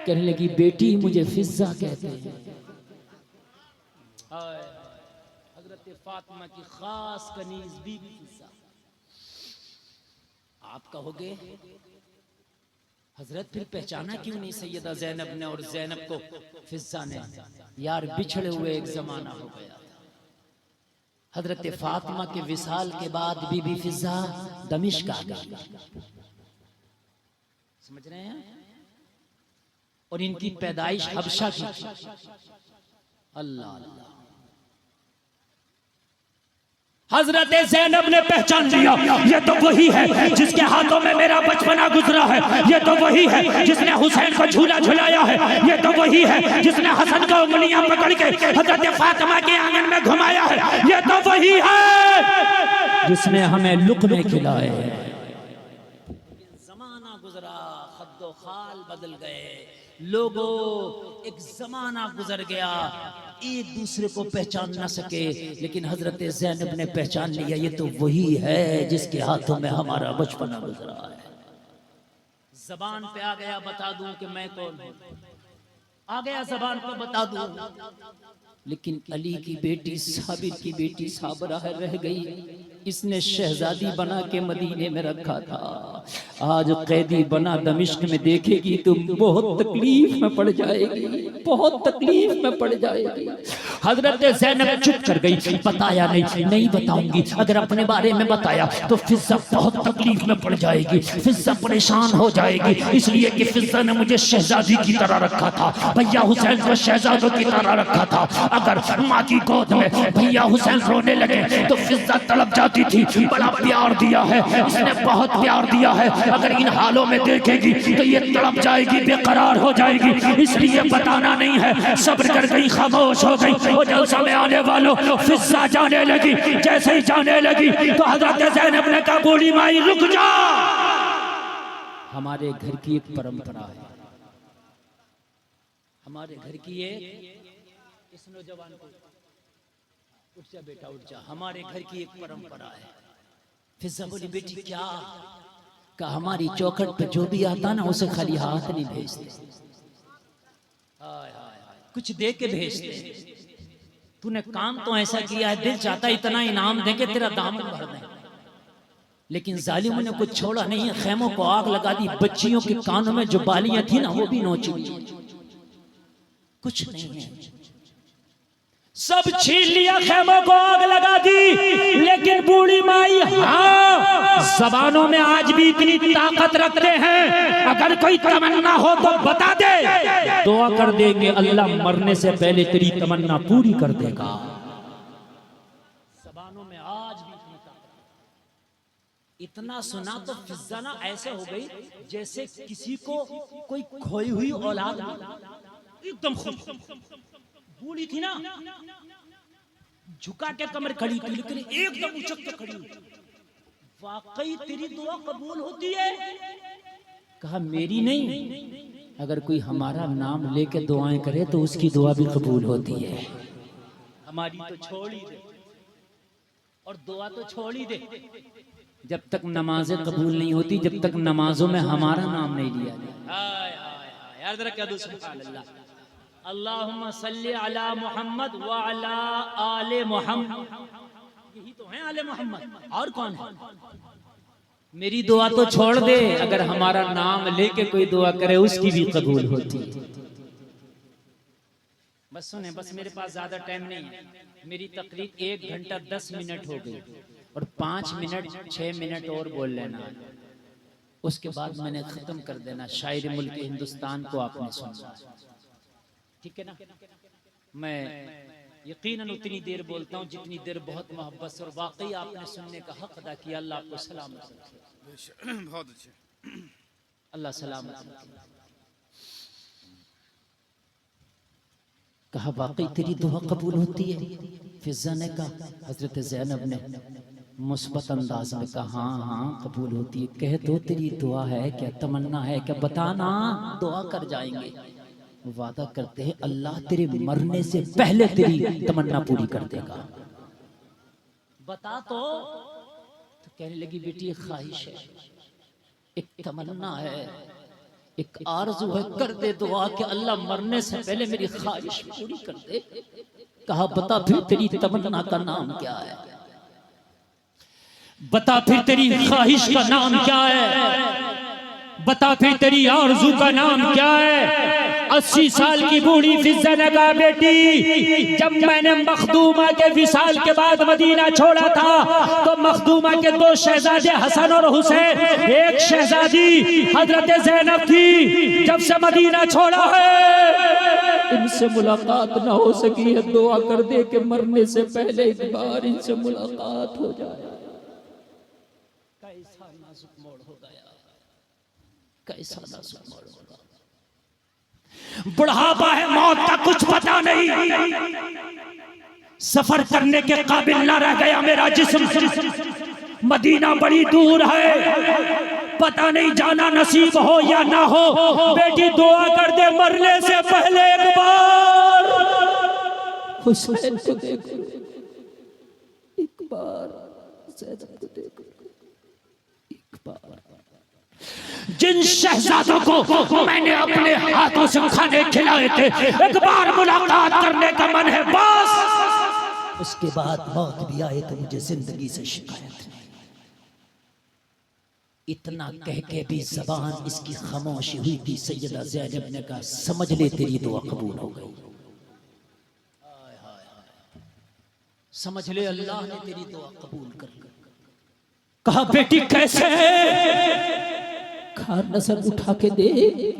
कहने लगी, बेटी मुझे फिज़्ज़ा कहते हैं। हजरत फातिमा की खास कनीज बीबी फिज़्ज़ा। आप कहोगे हजरत फिर पहचाना क्यों नहीं सैयदा ज़ैनब ने और ज़ैनब को फिज़्ज़ा ने? यार बिछड़े हुए एक जमाना हो गया था। हजरत फातिमा के विसाल के बाद बीबी फिज़्ज़ा दमिश्क आ गई। समझ रहे हैं? और इनकी पैदाइश हबशा की। अल्लाह अल्लाह। हजरत ज़ैनब ने पहचान लिया, ये तो वही है जिसके हाथों में मेरा बचपना गुजरा है। ये तो वही है जिसने हुसैन को झूला झुलाया है। ये तो वही है जिसने हसन को उंगलियां पकड़ के हजरत फातिमा के आंगन में घुमाया है। ये तो वही है जिसने हमें लुक़मे खिलाए। जमाना गुजरा, खद्दो खाल बदल गए, लोगों एक जमाना गुजर गया, एक दूसरे को पहचान न सके, लेकिन हजरत ज़ैनब ने पहचान लिया, ये तो वही है जिसके हाथों में हमारा बचपना गुजरा है। जबान पे आ गया बता दूं कि मैं कौन हूं, आ गया जबान पे बता दूं, लेकिन अली की बेटी साबिर की बेटी साबरा रह गई। इसने शहजादी बना के मदीने में रखा था। आज कैदी बना दमिश्क में देखेगी तो बहुत तकलीफ में पड़ जाएगी, बहुत तकलीफ में पड़ जाएगी। हजरत ज़ैनब चुप कर गई, बताया नहीं बताऊंगी। अगर अपने बारे में बताया तो फिज़्ज़ा बहुत तकलीफ में पड़ जाएगी, फिज़्ज़ा परेशान हो जाएगी। इसलिए कि फिज़्ज़ा ने मुझे शहजादी की तरह रखा था, भैया हुसैन को शहजादों की तरह रखा था। अगर माँ की गोद में भैया हुसैन रोने लगे तो फिज़्ज़ा तड़प जाती थी। बड़ा प्यार दिया है इसने, बहुत प्यार दिया है। अगर इन हालों में देखेगी तो ये तड़प जाएगी, बेकरार हो जाएगी। इसलिए बताना नहीं है, सब्र कर गई, खामोश हो गई। और जलसा में आने वालों फिज़्ज़ा जाने लगी। जैसे ही जाने लगी तो हजरत ज़ैनब ने कहा, बूढ़ी माई रुक जा। हमारे घर की एक परंपरा है, हमारे घर की एक, इस नौजवान को उठ जा बेटा उठ जा, हमारे घर की एक परंपरा है। फिज़्ज़ा बोली, बेटी क्या? का हमारी चौखट पे जो भी आता ना उसे खाली हाथ नहीं भेजते, कुछ दे के भेजते। तूने काम तो ऐसा किया है, दिल चाहता इतना इनाम दे के तेरा दामन भर दे, लेकिन जालिमों ने कुछ छोड़ा नहीं है। खेमों को आग लगा दी, बच्चियों के कानों में जो बालियां थी ना वो भी नोची। कुछ नहीं है, सब छीन लिया, खेमों को आग लगा दी। लेकिन बूढ़ी माई हाँ जबानों में आज भी इतनी ताकत रखते हैं, अगर कोई तमन्ना हो तो बता दे, दुआ कर देंगे, अल्लाह मरने से पहले तेरी तमन्ना पूरी कर देगा। जबानों में आज भी इतनी ताकत। इतना सुना तो फिज़्ज़ा ना ऐसे हो गई जैसे किसी को कोई खोई हुई औलाद एकदम बूढ़ी थी ना, झुका के कमर खड़ी थी, लेकिन एकदम उचक के खड़ी हुई। वाकई तेरी दुआ कबूल होती है? कहा मेरी नहीं, अगर कोई हमारा नाम लेके दुआएं करे तो उसकी दुआ भी कबूल होती है। हमारी तो छोड़ ही दे और दुआ तो छोड़ ही दे। जब तक नमाजें कबूल नहीं होती, जब तक नमाजों में हमारा नाम नहीं लिया जाए। यार जरा क्या सुभान अल्लाह, अल्लाहुम्मा सल्ली अला मुहम्मद व अला आले मुहम्मद, यही तो है आले मोहम्मद, और कौन है? मेरी दुआ तो छोड़ दे, अगर हमारा नाम लेके कोई दुआ करे उसकी भी कबूल होती है। बस सुने, बस मेरे पास ज्यादा टाइम नहीं है, मेरी तकरीर 1 घंटा 10 मिनट हो गई और 5 मिनट 6 मिनट और बोल लेना, उसके बाद मैंने खत्म कर देना। शायर मुल्क हिंदुस्तान को आपने सुना, ठीक है ना? मैं यकीनन उतनी देर बोलता हूँ जितनी देर बहुत मोहब्बत से, और वाकई आपने सुनने का हक अदा किया। अल्लाह आपको सलामत रखे, बहुत अच्छे। अल्लाह सलामत रखे। कहा वाकई तेरी दुआ कबूल होती है? फिजा ने कहा, हजरत ज़ैनब ने मुस्बत अंदाज में कहा हाँ हाँ कबूल होती है। कह दो तेरी दुआ है क्या, तमन्ना है क्या, बताना, दुआ कर जाएंगे। वादा करते हैं अल्लाह तेरे मरने से पहले तेरी तमन्ना पूरी कर देगा। बता तो कहने लगी बेटी एक ख्वाहिश है, एक तमन्ना है, एक आरज़ू है, कर दे दुआ कि अल्लाह मरने से पहले मेरी ख्वाहिश पूरी कर दे। कहा बता फिर तेरी तमन्ना का नाम क्या है, बता फिर तेरी ख्वाहिश का नाम क्या है, बता फिर तेरी आरज़ू का नाम क्या है। 80 साल की बूढ़ी फिजा ने कहा बेटी जब मैंने मखदूमा के विसाल के बाद मदीना छोड़ा था तो मखदूमा के 2 शहजादे हसन और हुसैन, एक शहजादी हजरत ज़ैनब थी। जब से मदीना छोड़ा है इनसे मुलाकात ना हो सकी है। दुआ कर दे कि मरने से पहले एक बार इनसे मुलाकात हो जाए। कैसा नाजुक मोड़ हो गया, कैसा नाजुक मोड़ होगा। बुढ़ापा है, मौत का कुछ पता नहीं, सफर करने के काबिल ना रह गया मेरा जिस्म। मदीना बड़ी दूर है, पता नहीं जाना नसीब हो या ना हो। बेटी दुआ कर दे मरने से पहले एक बार हुसैन को देखो, एक बार ज़ैनब को देखो, एक बार। जिन शहजादों को मैंने अपने हाथों से खाने खिलाए थे एक बार मुलाकात करने का मन है बस। उसके बाद मौत भी आए तो मुझे जिंदगी से शिकायत नहीं। इतना कह के भी जबान इसकी खामोशी हुई थी। सैयदा ज़ैनब ने कहा समझ ले तेरी दुआ कबूल हो गई, समझ ले अल्लाह ने तेरी दुआ कबूल कर ली। कहा बेटी कैसे है? कहा नजर उठा के दे,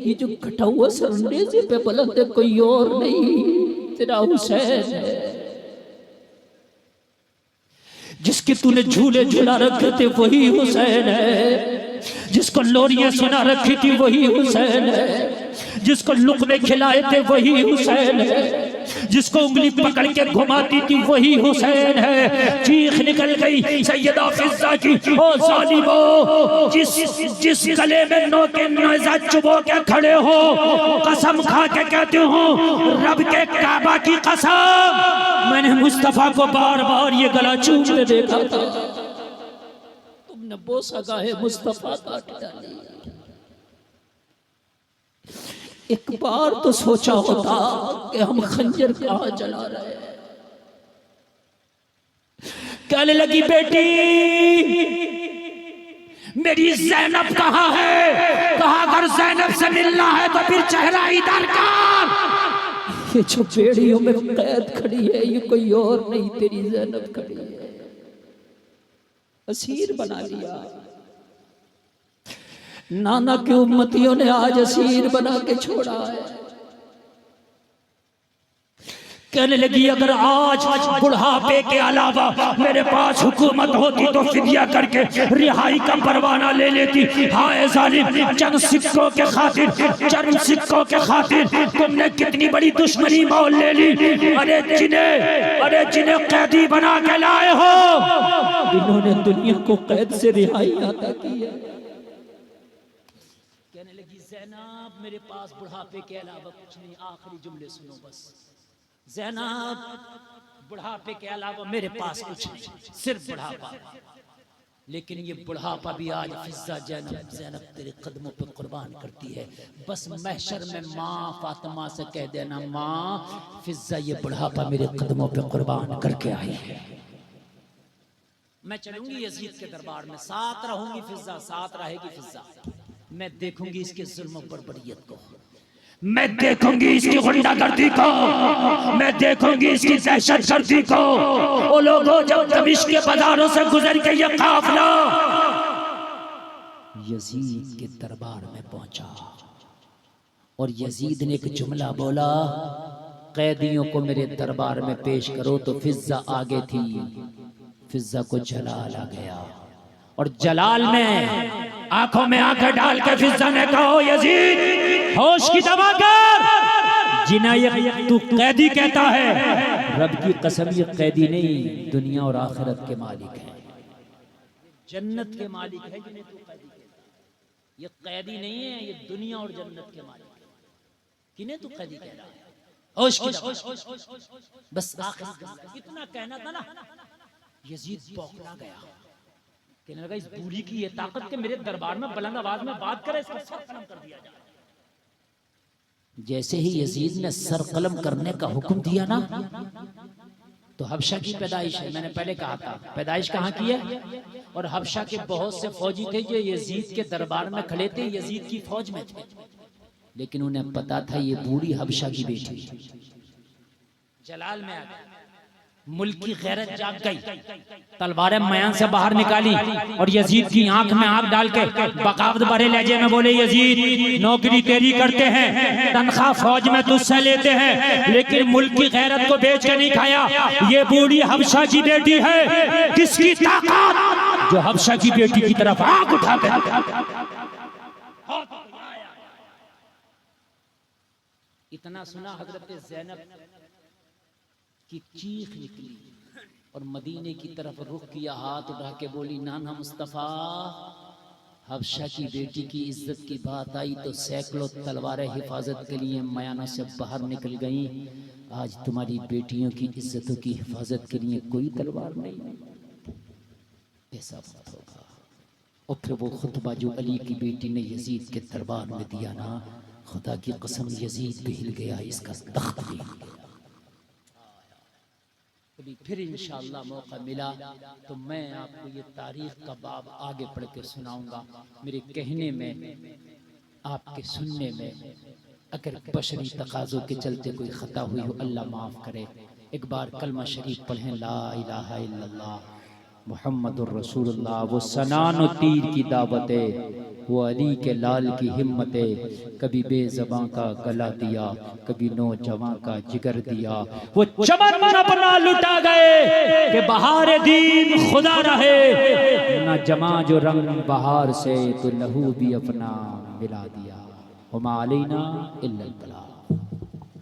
ये जो कटा हुआ सरनेजे पे बुलंद है कोई और नहीं तेरा हुसैन है। जिसके तूने झूले झूला रखे थे वही हुसैन है, जिसको लोरियां सुना रखी थी वही हुसैन है, जिसको लुक़मे खिलाए थे वही हुसैन है, जिसको उंगली पकड़ के घुमाती थी वही हुसैन है। चीख निकल गई सैयदा फिजा की, ओ जालिमो, जिस गले में नोके नेज़ा चुबो के खड़े हो, कसम खा के कहती हूँ रब के काबा की कसम, मैंने मुस्तफा को बार बार ये गला चूमते देखा था। तुमने बोसा गाहे मुस्तफा काट डाली। एक बार तो सोचा होता कि हम खंजर कहाँ चला रहे हैं। कहने लगी बेटी मेरी ज़ैनब कहाँ है? कहा अगर ज़ैनब से मिलना है तो फिर चेहरा इधर कर। ये जो बेड़ियों में कैद खड़ी है ये कोई और नहीं तेरी ज़ैनब खड़ी है, असीर बना लिया। नाना की उम्मतियों ने आज असीर बना के छोड़ा है। कहने लगी अगर आज बुढ़ापे के अलावा मेरे पास हुकूमत होती तो फिदिया करके रिहाई का परवाना ले लेती। हाय जालिम, चंद सिक्कों के खातिर, चंद सिक्कों के खातिर तुमने कितनी बड़ी दुश्मनी मोल ले ली। अरे जिन्हें कैदी बना के लाए हो, इन्होंने दुनिया को कैद से रिहाई अता की है। कहने लगी ज़ैनब मेरे पास बुढ़ापे के अलावा कुछ नहीं। आखिरी जुमले सुनो बस। ज़ैनब बुढ़ापे के अलावा मेरे पास कुछ नहीं, सिर्फ बुढ़ापा। लेकिन ये बुढ़ापा भी आज फिजा ज़ैनब तेरे कदमों पे कुर्बान करती है। बस महशर में माँ फातिमा से कह देना माँ फिजा ये बुढ़ापा मेरे कदमों पे कुर्बान करके आई है। मैं चलूंगी यजीद के दरबार में, साथ रहूंगी फिजा, साथ रहेगी फिजा। मैं देखूंगी इसके जुल्म पर बड़ियत को, मैं देखूंगी इसकी गुंडागर्दी को, मैं देखूंगी इसकी दहशतगर्दी को। वो लोगों जब दमिश्क के बाजारों से गुजर के ये काफिला यजीद के दरबार में पहुंचा और यजीद ने एक जुमला बोला, कैदियों को मेरे दरबार में पेश करो। तो फिजा आगे थी, फिजा को जलाल आ गया और जलाल में आंखों में आंखें डाल के फिजा ने कहा यजीद होश की दवा कर, जिन्हें तू कैदी कहता है, रब की कसम ये कैदी नहीं दुनिया और आखिरत के मालिक है, जन्नत के मालिक है जिन्हें तू कैदी कहता है। ये कैदी नहीं है, ये दुनिया और जन्नत के मालिक है। किन्हें तू कैदी कह रहा है? होश की दवा। बस आखिर इतना कहना था ना, यजीद बौखला गया, कहने लगा इस बूढ़ी की ये ताकत के मेरे दरबार में बुलंद आवाज में बात करे, इसका सर कलम कर दिया जाए। जैसे ही यजीद ने सर कलम करने का हुक्म दिया ना, तो हबशा की पैदाइश है, मैंने पहले कहा था पैदाइश कहाँ की है, और हबशा के बहुत से फौजी थे जो यजीद के दरबार में खड़े थे, यजीद की फौज में थे, लेकिन उन्हें पता था ये बूढ़ी हबशा की बेटी। जलाल में आ गया, मुल्क की गैरत जाग गई, तलवारें मयान से बाहर निकाली और यजीद की आंख में आंख डाल के बगावत भरे लहजे में बोले, यजीद नौकरी तेरी करते हैं, तनख्वाह फौज में तुझसे लेते हैं, लेकिन मुल्क की गैरत को बेच के नहीं खाया। ये बूढ़ी हबशा की बेटी है, किसकी ताकत जो हबशा की बेटी की तरफ आंख उठा कर। इतना सुना, हजरत ज़ैनब की चीख निकली और मदीने की तरफ रुख किया, हाथ उठा के बोली, नाना मुस्तफ़ा, हबशा की बेटी की इज्जत की बात आई तो सैकड़ों तलवारें हिफाजत के लिए मयाना से बाहर निकल गईं, आज तुम्हारी बेटियों की इज्जतों की हिफाजत के लिए कोई तलवार नहीं। ऐसा बात होगा। और फिर वो खुतबा जो अली की बेटी ने यजीद के दरबार में दिया ना, खुदा की कसम यजीद भी हिल गया, इसका तख्त भी हिल गया। कभी फिर इंशाअल्लाह मौका मिला तो मैं आपको ये तारीख का बाब आगे पढ़ के सुनाऊंगा। मेरे कहने में, आपके सुनने में अगर बशरी तकाज़ों के चलते कोई खता हुई हो, अल्लाह माफ़ करे। एक बार कलमा शरीफ पढ़ें, ला इलाहा इल्लल्लाह मुहम्मदुर रसूलुल्लाह। वो सनान तीर की दावतें, वो अली के लाल की हिम्मतें, कभी बेज़बां का गला दिया, कभी नौजवां का जिगर दिया। वो चमन अपना लुटा गए कि बहार दीन खुदा रहे, ना जमा जो रंग बहार से तो लहू भी अपना मिला दिया। हुमा अलैना इल्लल बलाग।